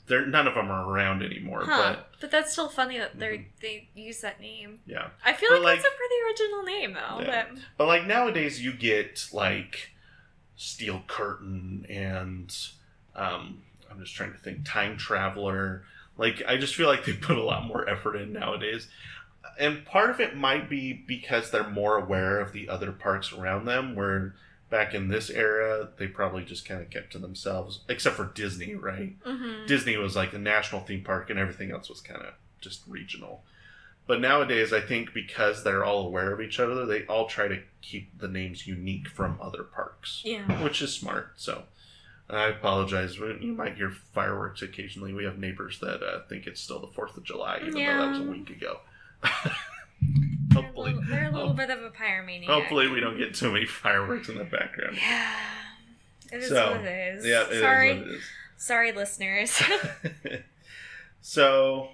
S1: None of them are around anymore.
S2: But that's still funny that they use that name.
S1: Yeah.
S2: I feel like that's a pretty original name, though.
S1: Yeah. But like nowadays you get like Steel Curtain and I'm just trying to think, Time Traveler. Like, I just feel like they put a lot more effort in nowadays. And part of it might be because they're more aware of the other parks around them, where back in this era, they probably just kind of kept to themselves, except for Disney, right? Mm-hmm. Disney was like a national theme park and everything else was kind of just regional. But nowadays, I think because they're all aware of each other, they all try to keep the names unique from other parks.
S2: Yeah.
S1: Which is smart, so... I apologize. You might hear fireworks occasionally. We have neighbors that think it's still the 4th of July, even though that was a week ago.
S2: Hopefully, they're a little bit of a pyromaniac.
S1: Hopefully we don't get too many fireworks in the background.
S2: Yeah. It is what it is.
S1: Yeah, it is what it is.
S2: Sorry, listeners.
S1: So,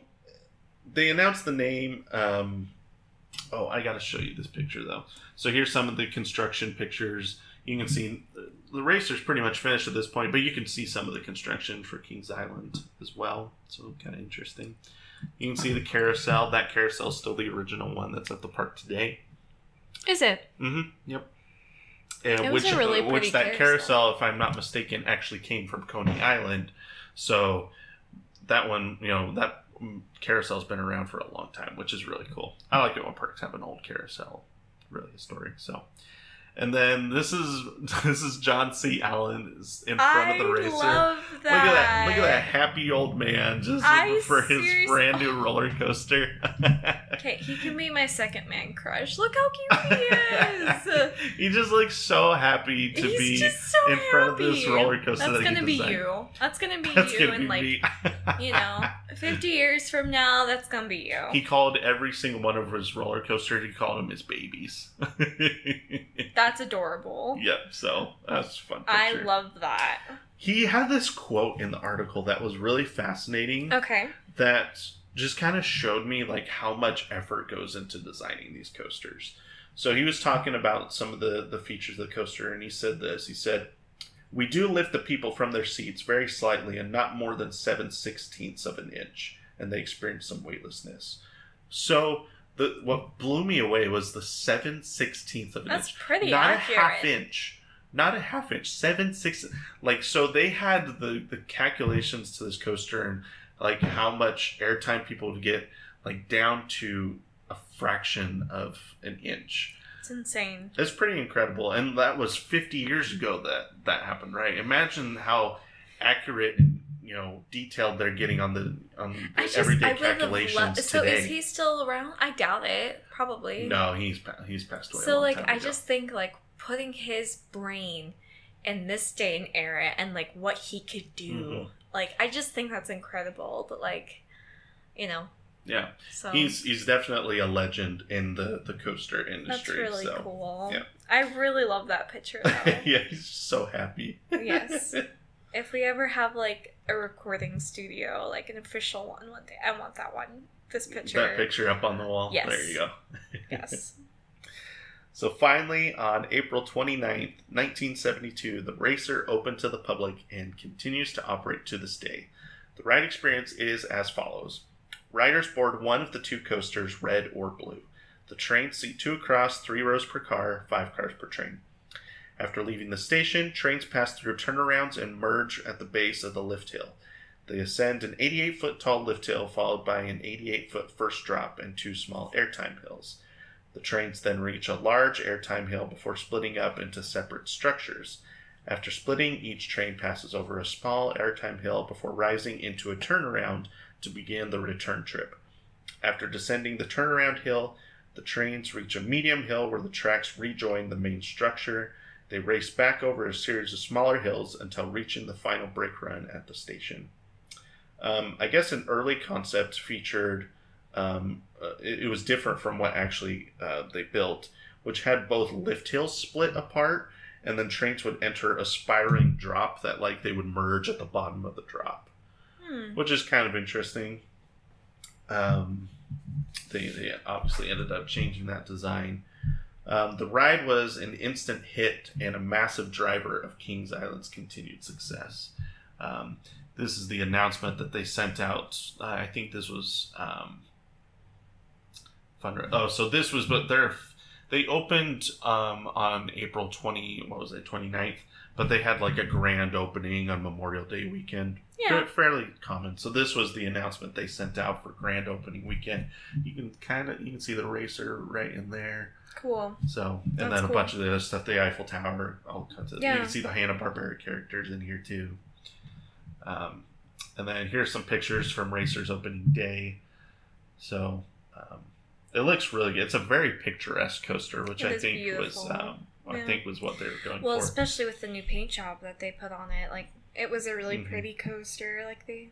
S1: they announced the name. I got to show you this picture, though. So, here's some of the construction pictures. You can see the racer's pretty much finished at this point, but you can see some of the construction for Kings Island as well. So, kind of interesting. You can see the carousel. That carousel's still the original one that's at the park today.
S2: Is it?
S1: Mm-hmm. Yep.
S2: It was a really pretty
S1: which that carousel, if I'm not mistaken, actually came from Coney Island. So that one, that carousel's been around for a long time, which is really cool. I like it when parks have an old carousel. Really historic. So. And then this is John C. Allen in front of the racer.
S2: I love that.
S1: Look at that happy old man just for his brand new roller coaster.
S2: Okay, he can be my second man crush. Look how cute he is.
S1: He just looks so happy to be in front of this roller coaster.
S2: That's gonna be you. That's gonna be you in like 50 years from now. That's gonna be you.
S1: He called every single one of his roller coasters. He called them his babies.
S2: That's adorable.
S1: Yep, so that's a fun picture.
S2: I love that.
S1: He had this quote in the article that was really fascinating.
S2: Okay.
S1: That just kind of showed me like how much effort goes into designing these coasters. So he was talking about some of the features of the coaster, and he said this. He said, "We do lift the people from their seats very slightly and not more than 7/16 of an inch, and they experience some weightlessness." So what blew me away was the 7/16 of an inch.
S2: That's pretty
S1: not
S2: accurate.
S1: a half inch. Not a half inch. 7/6. Like, so they had the calculations to this coaster and like how much airtime people would get, like down to a fraction of an inch.
S2: It's insane.
S1: It's pretty incredible, and that was 50 years ago that happened, right? Imagine how accurate and detailed they're getting on the everyday calculations today.
S2: So is he still around? I doubt it. Probably.
S1: No, he's passed away.
S2: So
S1: a long time
S2: I
S1: ago.
S2: just think like putting his brain in this day and era and like what he could do.
S1: Mm-hmm.
S2: Like I just think that's incredible. But
S1: Yeah.
S2: So
S1: He's definitely a legend in the coaster industry.
S2: That's really cool.
S1: Yeah.
S2: I really love that picture though.
S1: Yeah, he's so happy.
S2: Yes. If we ever have like a recording studio, like an official one day, I want that one. This picture.
S1: That picture up on the wall.
S2: Yes.
S1: There you go.
S2: Yes.
S1: So finally, on April 29th, 1972, the racer opened to the public and continues to operate to this day. The ride experience is as follows. Riders board one of the two coasters, red or blue. The trains seat 2 across, 3 rows per car, 5 cars per train. After leaving the station, trains pass through turnarounds and merge at the base of the lift hill. They ascend an 88-foot tall lift hill, followed by an 88-foot first drop and 2 small airtime hills. The trains then reach a large airtime hill before splitting up into separate structures. After splitting, each train passes over a small airtime hill before rising into a turnaround to begin the return trip. After descending the turnaround hill, the trains reach a medium hill where the tracks rejoin the main structure. They race back over a series of smaller hills until reaching the final brake run at the station. I guess an early concept featured, it was different from what actually they built, which had both lift hills split apart, and then trains would enter a spiraling drop that like they would merge at the bottom of the drop, which is kind of interesting. They obviously ended up changing that design. The ride was an instant hit and a massive driver of Kings Island's continued success. This is the announcement that they sent out. I think this was so this was, but they opened on April 29th, but they had like a grand opening on Memorial Day weekend.
S2: Yeah.
S1: Fairly common. So this was the announcement they sent out for grand opening weekend. You can see the racer right in there.
S2: Cool.
S1: So, and then a bunch of the other stuff, the Eiffel Tower, all kinds of. Yeah. You can see the Hanna-Barbera characters in here too. And then here's some pictures from Racer's opening day. So, it looks really good. It's a very picturesque coaster, which I think beautiful. I think was what they were going for.
S2: Well, especially with the new paint job that they put on it, like it was a really pretty coaster. Like it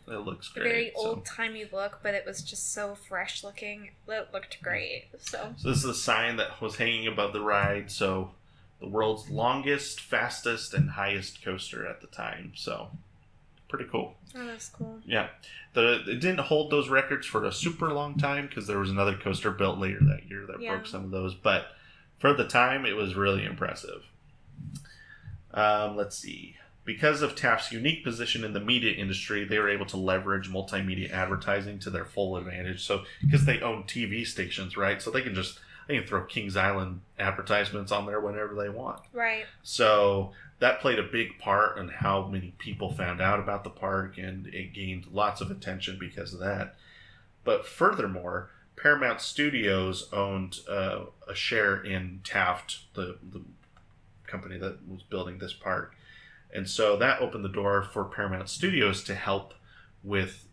S1: looks great.
S2: Very old timey look, but it was just so fresh looking. It looked great. So
S1: this is a sign that was hanging above the ride. So the world's longest, fastest, and highest coaster at the time. So pretty cool.
S2: Oh, that's cool.
S1: Yeah. It didn't hold those records for a super long time because there was another coaster built later that year that broke some of those. But for the time, it was really impressive. Let's see. Because of Taft's unique position in the media industry, they were able to leverage multimedia advertising to their full advantage. So, because they own TV stations, right? So they can throw Kings Island advertisements on there whenever they want.
S2: Right.
S1: So that played a big part in how many people found out about the park, and it gained lots of attention because of that. But furthermore, Paramount Studios owned a share in Taft, the company that was building this park. And so that opened the door for Paramount Studios to help with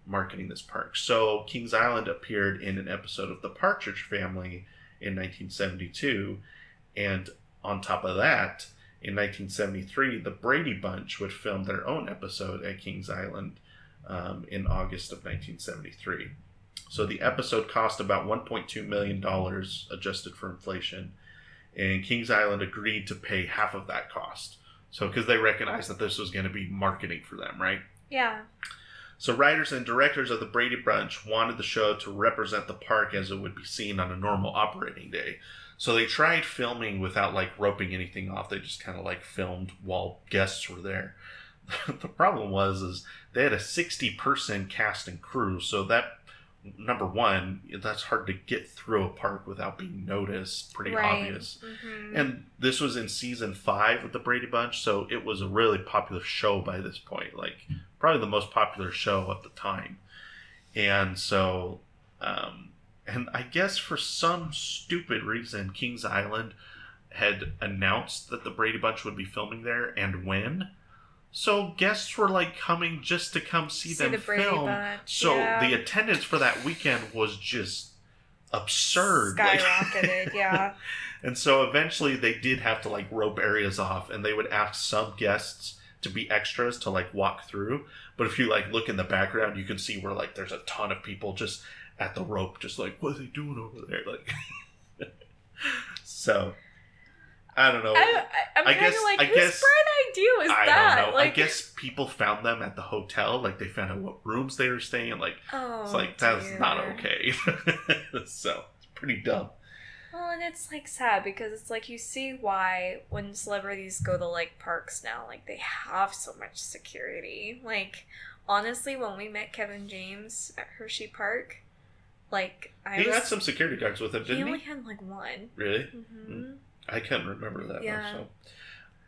S1: marketing this park. So Kings Island appeared in an episode of The Partridge Family in 1972. And on top of that, in 1973, the Brady Bunch would film their own episode at Kings Island in August of 1973. So the episode cost about $1.2 million adjusted for inflation. And Kings Island agreed to pay half of that cost. So, because they recognized that this was going to be marketing for them, right?
S2: Yeah.
S1: So writers and directors of the Brady Bunch wanted the show to represent the park as it would be seen on a normal operating day. So they tried filming without like roping anything off. They just kind of like filmed while guests were there. The problem is they had a 60-person cast and crew. So that, number one, that's hard to get through a park without being noticed. Pretty obvious. Mm-hmm. And this was in season 5 of the Brady Bunch. So it was a really popular show by this point. Like probably the most popular show at the time. And so... and I guess for some stupid reason, Kings Island had announced that the Brady Bunch would be filming there and when. So guests were like coming just to come see them film. So the attendance for that weekend was just absurd.
S2: Skyrocketed, yeah.
S1: And so eventually they did have to like rope areas off, and they would ask some guests to be extras to like walk through. But if you like look in the background, you can see where like there's a ton of people just at the rope, just like, what are they doing over there? Like, so I don't know.
S2: I'm kind of like, whose bright idea was that?
S1: I don't know.
S2: Like,
S1: I guess people found them at the hotel. Like they found out what rooms they were staying in. Like, it's like that's not okay. So it's pretty dumb.
S2: Well, and it's like sad because it's like you see why when celebrities go to like parks now, like they have so much security. Like honestly, when we met Kevin James at Hershey Park. Like
S1: he had some security guards with him, didn't he?
S2: He only had like one.
S1: Really? Mm-hmm. I can't remember that.
S2: Yeah.
S1: Much,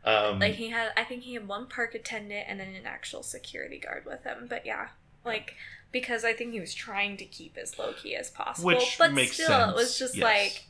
S1: so.
S2: Like I think he had one park attendant and then an actual security guard with him. But yeah, like because I think he was trying to keep as low key as possible.
S1: Which
S2: but
S1: makes
S2: still,
S1: sense.
S2: It was just like,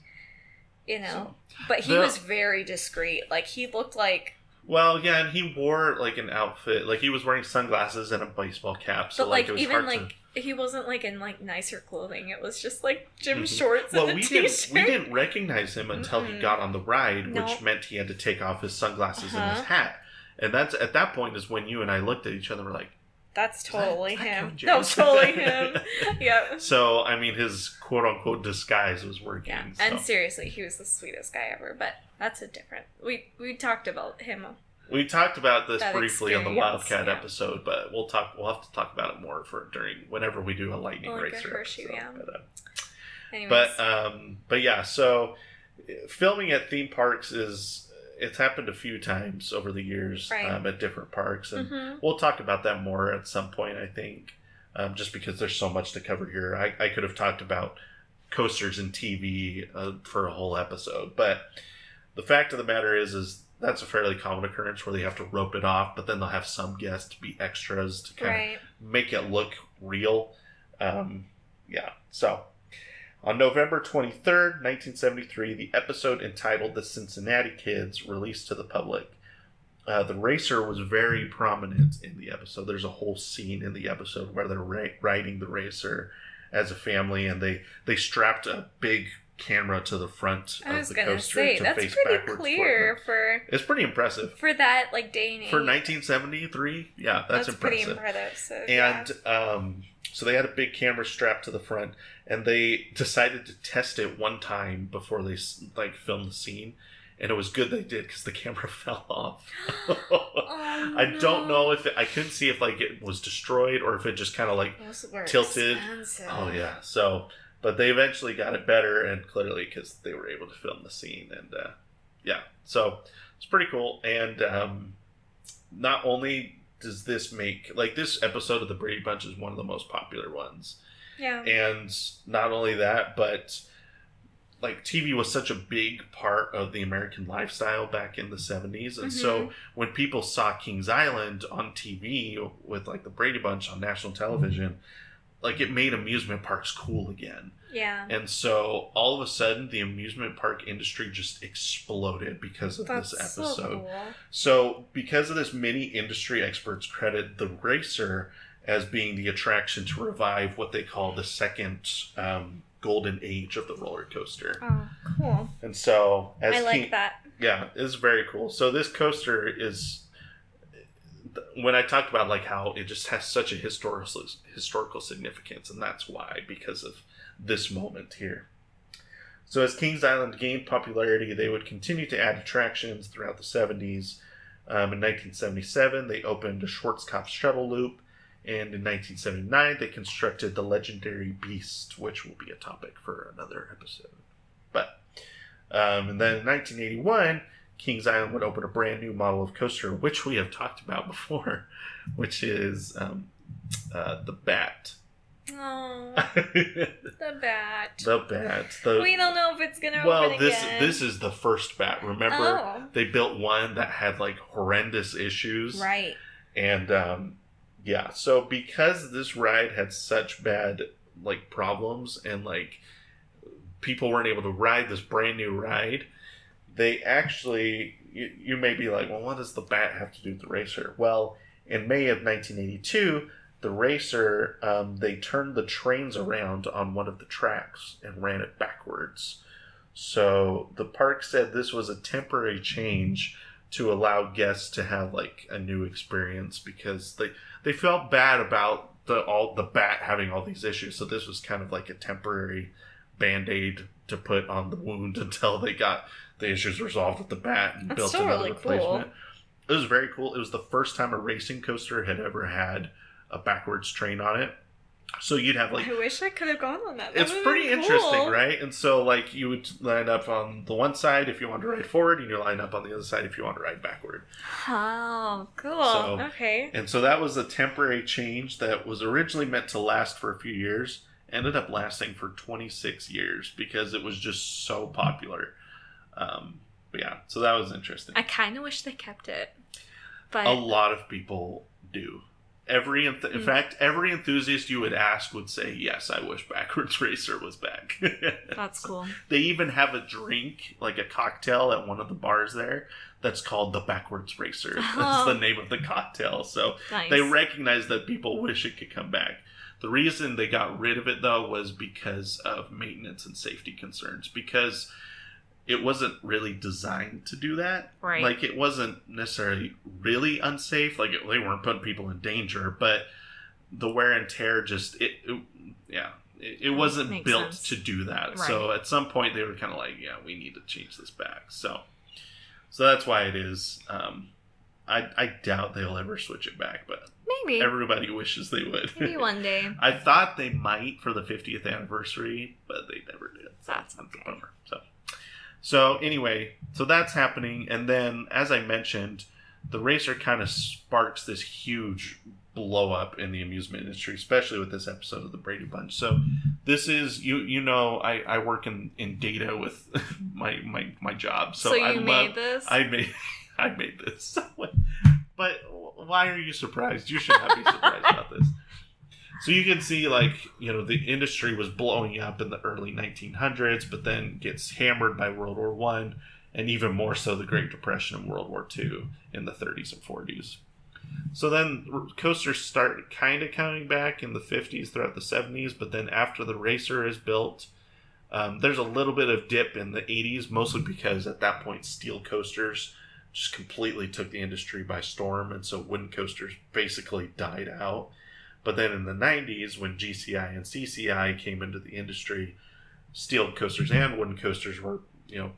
S2: you know. So, but he was very discreet. Like he looked like.
S1: Well, yeah, and he wore like an outfit. Like he was wearing sunglasses and a baseball cap. So
S2: but like
S1: it was
S2: even
S1: hard
S2: like.
S1: to...
S2: He wasn't like in like nicer clothing. It was just like gym shorts and a
S1: t-shirt. We didn't recognize him until he got on the ride, which meant he had to take off his sunglasses and his hat. And that's at that point is when you and I looked at each other and were like,
S2: "That's totally him. That was totally him." Yeah.
S1: So I mean, his quote unquote disguise was working.
S2: Yeah.
S1: So.
S2: And seriously, he was the sweetest guy ever. But that's a different. We talked about him.
S1: We talked about this briefly on the Wildcat
S2: yeah.
S1: episode, but we'll have to talk about it more whenever we do a Lightning Racer
S2: Hershey,
S1: episode.
S2: Yeah.
S1: But yeah, so filming at theme parks it's happened a few times over the years at different parks, and we'll talk about that more at some point, I think, just because there's so much to cover here. I could have talked about coasters and TV for a whole episode, but the fact of the matter is that's a fairly common occurrence where they have to rope it off, but then they'll have some guests be extras to kind of make it look real. So on November 23rd, 1973, the episode entitled The Cincinnati Kids released to the public. The racer was very prominent in the episode. There's a whole scene in the episode where they're riding the racer as a family, and they strapped a big camera to the front of the coaster to face backwards. Clear
S2: for
S1: it's pretty impressive
S2: for that like day and age.
S1: For 1973. Yeah, that's impressive.
S2: Pretty impressive. So,
S1: and so they had a big camera strapped to the front, and they decided to test it one time before they like filmed the scene, and it was good they did because the camera fell off. I don't know if I couldn't see if like it was destroyed or if it just kind of like tilted.
S2: Expensive.
S1: Oh yeah, so. But they eventually got it better, and clearly because they were able to film the scene. And so it's pretty cool. And not only does this make, like, this episode of the Brady Bunch is one of the most popular ones.
S2: Yeah.
S1: And not only that, but like TV was such a big part of the American lifestyle back in the 70s. And so when people saw Kings Island on TV with like the Brady Bunch on national television, like it made amusement parks cool again.
S2: Yeah.
S1: And so all of a sudden the amusement park industry just exploded because of this episode.
S2: So cool.
S1: So because of this, many industry experts credit the racer as being the attraction to revive what they call the second golden age of the roller coaster.
S2: Oh, cool.
S1: And so
S2: I like that.
S1: Yeah, it's very cool. So this coaster is, when I talked about like how it just has such a historical significance, and that's why, because of this moment here. So as Kings Island gained popularity, they would continue to add attractions throughout the 70s. In 1977, they opened a Schwarzkopf shuttle loop, And in 1979, they constructed the legendary Beast, which will be a topic for another episode. But, and then in 1981, Kings Island would open a brand new model of coaster, which we have talked about before, which is the Bat.
S2: Oh, the Bat.
S1: The Bat.
S2: We don't know if it's going to open again.
S1: This is the first Bat. Remember, they built one that had like horrendous issues.
S2: Right.
S1: And yeah, so because this ride had such bad like problems and like people weren't able to ride this brand new ride, they actually, you may be like, well, what does the Bat have to do with the racer? Well, in May of 1982, the racer, they turned the trains around on one of the tracks and ran it backwards. So the park said this was a temporary change to allow guests to have like a new experience because they felt bad about the Bat having all these issues. So this was kind of like a temporary Band-Aid to put on the wound until they got the issues resolved with the Bat and built another replacement. Cool. It was very cool. It was the first time a racing coaster had ever had a backwards train on it. So you'd have like...
S2: I wish I could have gone on that.
S1: It's pretty interesting, right? And so like you would line up on the one side if you want to ride forward, and you line up on the other side if you want to ride backward.
S2: Oh, cool.
S1: So,
S2: okay.
S1: And so that was a temporary change that was originally meant to last for a few years. Ended up lasting for 26 years because it was just so popular. But yeah, so that was interesting.
S2: I kind of wish they kept it. But
S1: a lot of people do. In fact, every enthusiast you would ask would say, yes, I wish Backwards Racer was back.
S2: That's cool.
S1: They even have a drink, like a cocktail at one of the bars there, that's called the Backwards Racer. That's the name of the cocktail. So nice. They recognize that people wish it could come back. The reason they got rid of it, though, was because of maintenance and safety concerns. Because it wasn't really designed to do that.
S2: Right.
S1: Like, it wasn't necessarily really unsafe. Like, they weren't putting people in danger. But the wear and tear just... It wasn't
S2: Makes
S1: built
S2: sense.
S1: to do that.
S2: Right.
S1: So, at some point, they were kind of like, yeah, we need to change this back. So that's why it is... I doubt they'll ever switch it back, but...
S2: Maybe.
S1: Everybody wishes they would.
S2: Maybe one day.
S1: I thought they might for the 50th anniversary, but they never did.
S2: That's okay.
S1: a bummer. So anyway, so that's happening. And then, as I mentioned, the racer kind of sparks this huge blow up in the amusement industry, especially with this episode of the Brady Bunch. So this is, I work in data with my job. So
S2: you made this?
S1: I made this. But why are you surprised? You should not be surprised about this. So you can see, the industry was blowing up in the early 1900s, but then gets hammered by World War I, and even more so the Great Depression and World War II in the 30s and 40s. So then coasters start kind of coming back in the 50s throughout the 70s, but then after the racer is built, there's a little bit of dip in the 80s, mostly because at that point steel coasters just completely took the industry by storm, and so wooden coasters basically died out. But then in the 90s, when GCI and CCI came into the industry, steel coasters and wooden coasters were,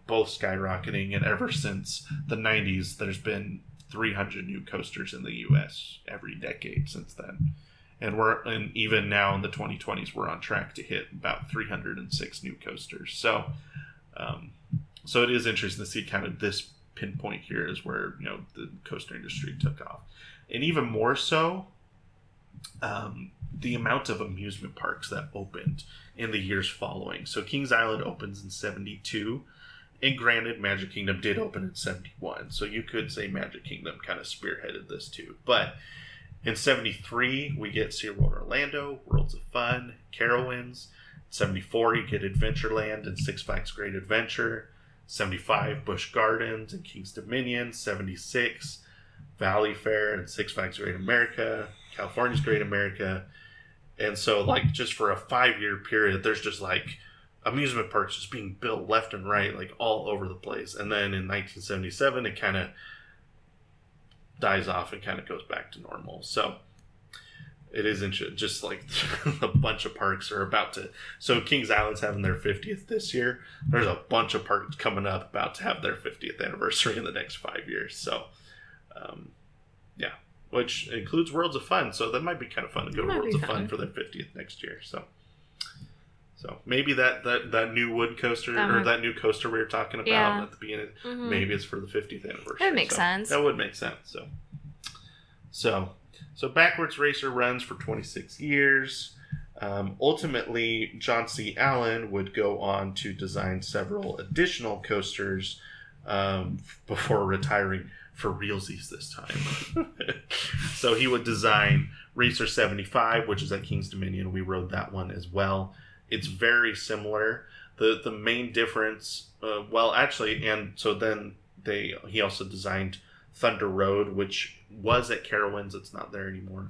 S1: both skyrocketing. And ever since the 90s, there's been 300 new coasters in the U.S. every decade since then. And even now in the 2020s, we're on track to hit about 306 new coasters. So it is interesting to see kind of this pinpoint here is where, the coaster industry took off. And even more so, the amount of amusement parks that opened in the years following. So Kings Island opens in 72, and granted, Magic Kingdom did open in 71. So you could say Magic Kingdom kind of spearheaded this too. But in 73, we get SeaWorld Orlando, Worlds of Fun, Carowinds. 74, you get Adventureland and Six Flags Great Adventure. 75, Busch Gardens and King's Dominion. 76, Valley Fair and Six Flags Great America. California's Great America. And so, just for a 5-year period, there's just, amusement parks just being built left and right, all over the place. And then in 1977, it kind of dies off and kind of goes back to normal. So, it is interesting. Just, a bunch of parks are about to... So, Kings Island's having their 50th this year. There's a bunch of parks coming up about to have their 50th anniversary in the next 5 years. So, yeah. which includes Worlds of Fun. So that might be kind of fun to go to Worlds of Fun for their 50th next year. So maybe that new wood coaster or that new coaster we were talking about at the beginning, maybe it's for the 50th anniversary.
S2: That makes sense.
S1: That would make sense. So Backwards Racer runs for 26 years. Ultimately, John C. Allen would go on to design several additional coasters before retiring for realsies this time. So he would design Racer 75, which is at King's Dominion. We rode that one as well. It's very similar. The main difference, he also designed Thunder Road, which was at Carowinds. It's not there anymore.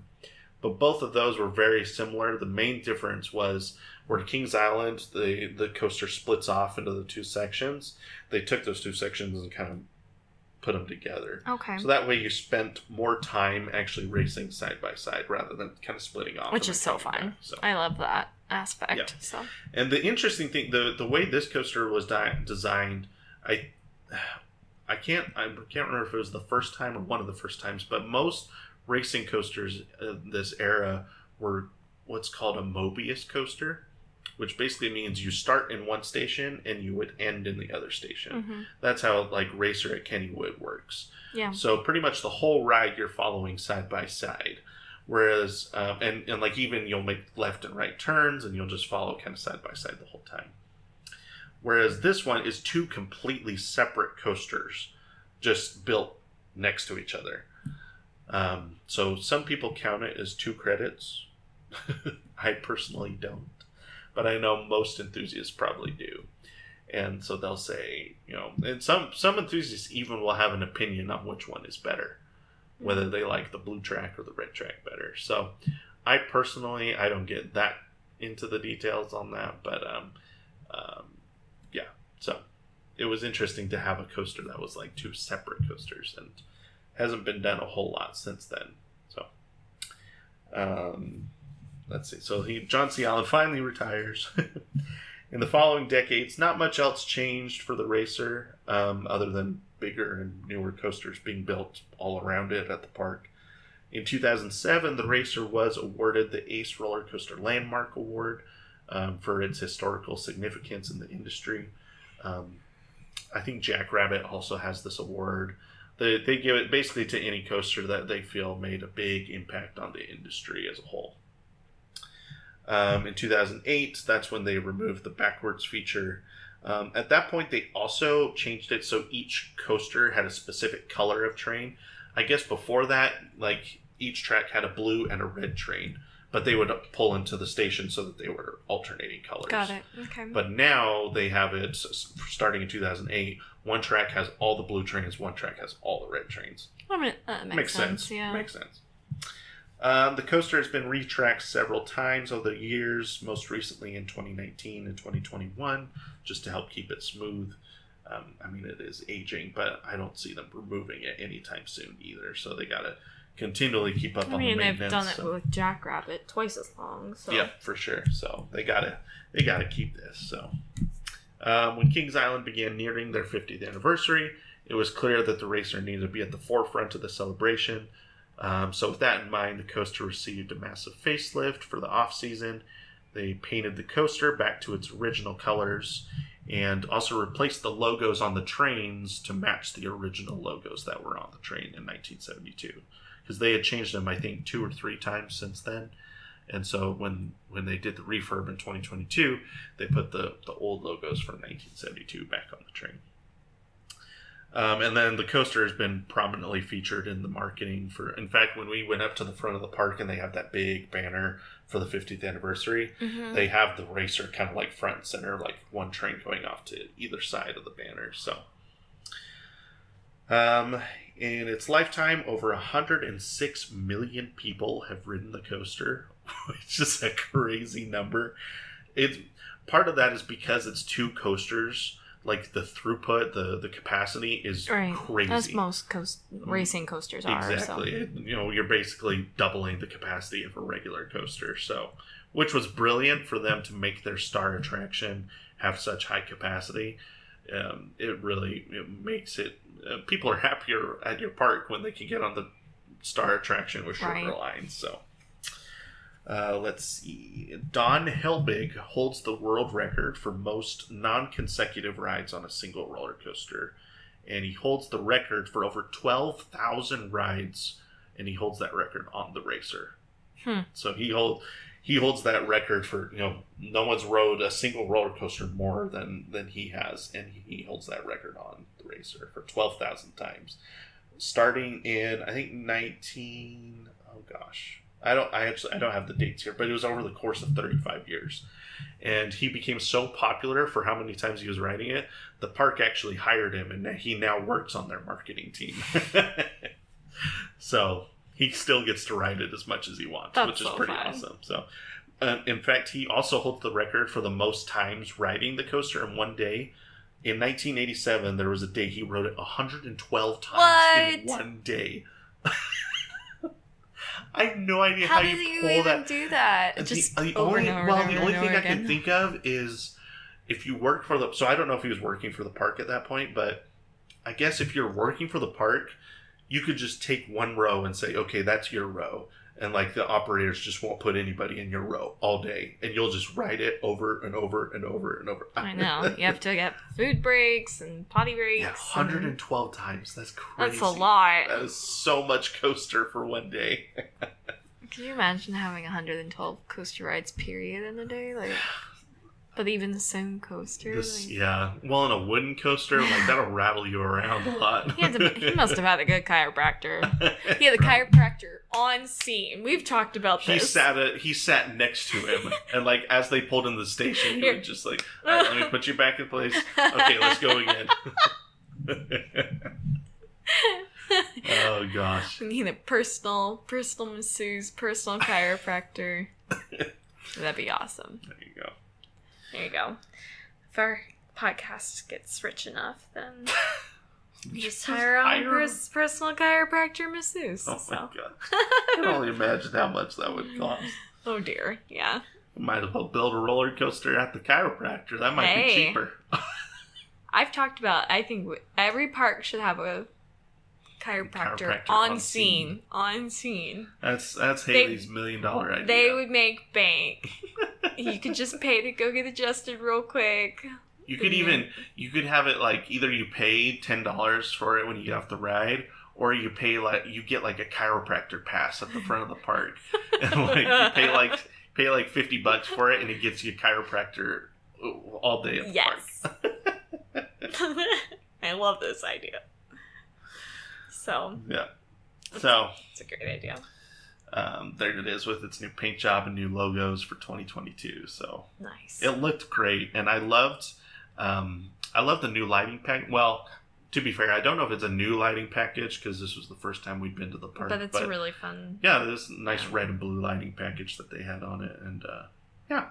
S1: But both of those were very similar. The main difference was where Kings Island, the coaster splits off into the two sections. They took those two sections and kind of put them together.
S2: Okay.
S1: So that way you spent more time actually racing side by side rather than kind of splitting off.
S2: Which is so fun. So. I love that aspect. Yeah. So.
S1: And the interesting thing, the way this coaster was designed, I can't remember if it was the first time or one of the first times, but most racing coasters this era were what's called a Mobius coaster, which basically means you start in one station and you would end in the other station. Mm-hmm. That's how like Racer at Kennywood works. Yeah. So pretty much the whole ride you're following side by side. Whereas, and like even you'll make left and right turns and you'll just follow kind of side by side the whole time. Whereas this one is two completely separate coasters just built next to each other. So some people count it as 2 credits. I personally don't, but I know most enthusiasts probably do. And so they'll say, and some enthusiasts even will have an opinion on which one is better, whether they like the blue track or the red track better. So I personally, I don't get that into the details on that, but yeah. So it was interesting to have a coaster that was like 2 separate coasters, and hasn't been done a whole lot since then. So, let's see. So John C. Allen finally retires. In the following decades, not much else changed for the Racer, other than bigger and newer coasters being built all around it at the park. In 2007, the Racer was awarded the Ace Roller Coaster Landmark Award for its historical significance in the industry. I think Jackrabbit also has this award. They give it basically to any coaster that they feel made a big impact on the industry as a whole. In 2008, that's when they removed the backwards feature. At that point, they also changed it so each coaster had a specific color of train. I guess before that, like each track had a blue and a red train, but they would pull into the station so that they were alternating colors.
S2: Got it. Okay.
S1: But now they have it starting in 2008. One track has all the blue trains, one track has all the red trains.
S2: I mean, that makes sense. Yeah.
S1: Makes sense. The coaster has been retracked several times over the years, most recently in 2019 and 2021, just to help keep it smooth. I mean, it is aging, but I don't see them removing it anytime soon either. So they got to continually keep up on the maintenance.
S2: They've done it with Jackrabbit twice as long. So.
S1: Yeah, for sure. So they gotta keep this. So when Kings Island began nearing their 50th anniversary, it was clear that the Racer needed to be at the forefront of the celebration. So with that in mind, the coaster received a massive facelift for the off-season. They painted the coaster back to its original colors and also replaced the logos on the trains to match the original logos that were on the train in 1972. Because they had changed them, I think, 2 or 3 times since then. And so when they did the refurb in 2022, they put the old logos from 1972 back on the train. And then the coaster has been prominently featured in the marketing in fact, when we went up to the front of the park and they have that big banner for the 50th anniversary, they have the Racer kind of like front and center, like one train going off to either side of the banner. So, in its lifetime, over 106 million people have ridden the coaster, which is a crazy number. Part of that is because it's 2 coasters. Like the throughput, the capacity is crazy.
S2: As most racing coasters are.
S1: Exactly. So. You're basically doubling the capacity of a regular coaster. So, which was brilliant for them to make their star attraction have such high capacity. It makes it. People are happier at your park when they can get on the star attraction with Sugar Line. So let's see. Don Helbig holds the world record for most non-consecutive rides on a single roller coaster. And he holds the record for over 12,000 rides, and he holds that record on the Racer. So he holds that record for, no one's rode a single roller coaster more than he has, and he holds that record on the Racer for 12,000 times. Starting in, I think, I don't have the dates here, but it was over the course of 35 years. And he became so popular for how many times he was riding it, the park actually hired him, and he now works on their marketing team. So he still gets to ride it as much as he wants, which is pretty awesome. So, in fact, he also holds the record for the most times riding the coaster in one day. In 1987, there was a day he rode it 112 times in one day. I have no idea how you pull that.
S2: Do that?
S1: The only thing I can think of is if you work for so I don't know if he was working for the park at that point, but I guess if you're working for the park, you could just take one row and say, okay, that's your row. And the operators just won't put anybody in your row all day. And you'll just ride it over and over and over and over.
S2: I know. You have to get food breaks and potty breaks.
S1: Yeah, 112 times. That's crazy.
S2: That's a lot.
S1: That is so much coaster for one day.
S2: Can you imagine having 112 coaster rides, period, in a day? But even the same coaster?
S1: Yeah. Well, in a wooden coaster, that'll rattle you around a lot.
S2: He must have had a good chiropractor. He had a chiropractor on scene. We've talked about this.
S1: He sat next to him, and as they pulled in the station, he would just all right, let me put you back in place. Okay, let's go again. Oh gosh.
S2: We need a personal masseuse, personal chiropractor. That'd be awesome.
S1: There you go.
S2: There you go. If our podcast gets rich enough, then just hire a personal chiropractor masseuse.
S1: Oh my god. I can only imagine how much that would cost.
S2: Oh dear, yeah.
S1: Might as well build a roller coaster at the chiropractor. That might be cheaper.
S2: I've talked about, I think every park should have a chiropractor on scene. On scene.
S1: That's Haley's $1 million idea.
S2: They would make bank. You could just pay to go get adjusted real quick.
S1: You could have it either you pay $10 for it when you get off the ride, or you pay you get a chiropractor pass at the front of the park, and you pay $50 for it, and it gets you a chiropractor all day at the park.
S2: I love this idea. So
S1: yeah, so
S2: it's a great idea.
S1: There it is with its new paint job and new logos for 2022. So
S2: nice.
S1: It looked great, and I loved the new lighting pack. Well, to be fair, I don't know if it's a new lighting package because this was the first time we'd been to the park.
S2: But it's a really fun.
S1: Yeah, this nice red and blue lighting package that they had on it, and yeah,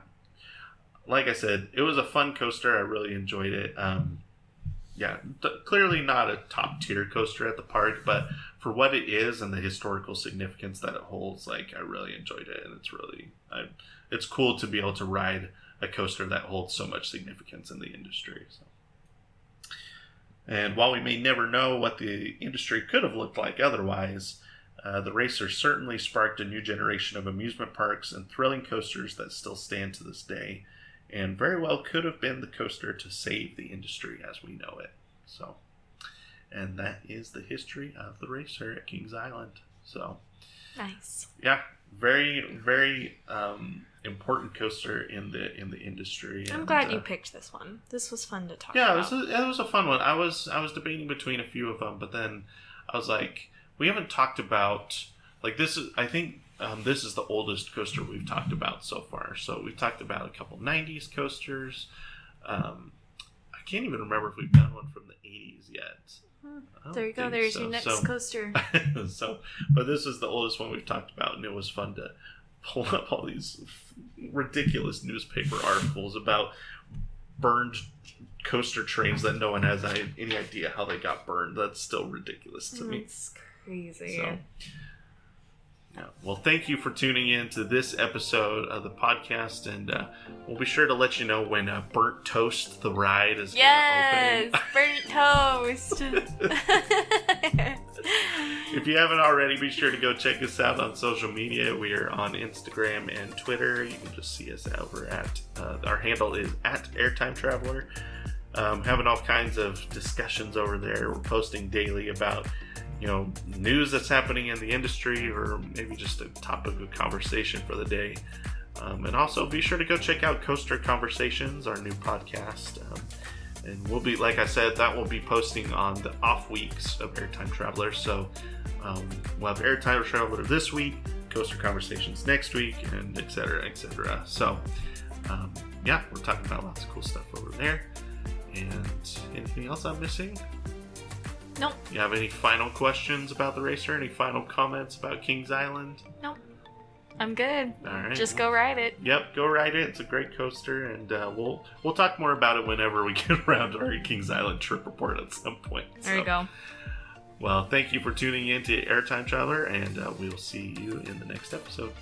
S1: like I said, it was a fun coaster. I really enjoyed it. Yeah, clearly not a top tier coaster at the park, but for what it is and the historical significance that it holds, I really enjoyed it, and it's cool to be able to ride a coaster that holds so much significance in the industry. So. And while we may never know what the industry could have looked like otherwise, the Racer certainly sparked a new generation of amusement parks and thrilling coasters that still stand to this day, and very well could have been the coaster to save the industry as we know it. So, and that is the history of the Racer at Kings Island. So,
S2: nice. Yeah,
S1: very, very important coaster in the industry.
S2: I'm glad you picked this one. This was fun to talk
S1: about.
S2: Yeah,
S1: it was a fun one. I was debating between a few of them, but then I was like, we haven't talked about this is, I think. This is the oldest coaster we've talked about so far. So we've talked about a couple 90s coasters. I can't even remember if we've done one from the 80s yet.
S2: There you go. There's your next coaster.
S1: But this is the oldest one we've talked about, and it was fun to pull up all these ridiculous newspaper articles about burned coaster trains that no one has any idea how they got burned. That's still ridiculous to me.
S2: It's crazy.
S1: So, yeah. Well, thank you for tuning in to this episode of the podcast, and we'll be sure to let you know when Burnt Toast, the ride, is
S2: going to open. Yes, Burnt Toast.
S1: If you haven't already, be sure to go check us out on social media. We are on Instagram and Twitter. You can just see us over at, our handle is at Airtime Traveler. Having all kinds of discussions over there. We're posting daily about, news that's happening in the industry, or maybe just a topic of conversation for the day. And also be sure to go check out Coaster Conversations, our new podcast. And we'll be, like I said, that will be posting on the off weeks of Airtime Traveler. So we'll have Airtime Traveler this week, Coaster Conversations next week, and et cetera, et cetera. So, we're talking about lots of cool stuff over there. And anything else I'm missing?
S2: Nope.
S1: You have any final questions about the racer? Any final comments about Kings Island?
S2: Nope. I'm good.
S1: All right.
S2: Just go ride it.
S1: Yep, go ride it. It's a great coaster, and we'll talk more about it whenever we get around to our Kings Island trip report at some point.
S2: There you go.
S1: Well, thank you for tuning in to Airtime Traveler, and we'll see you in the next episode.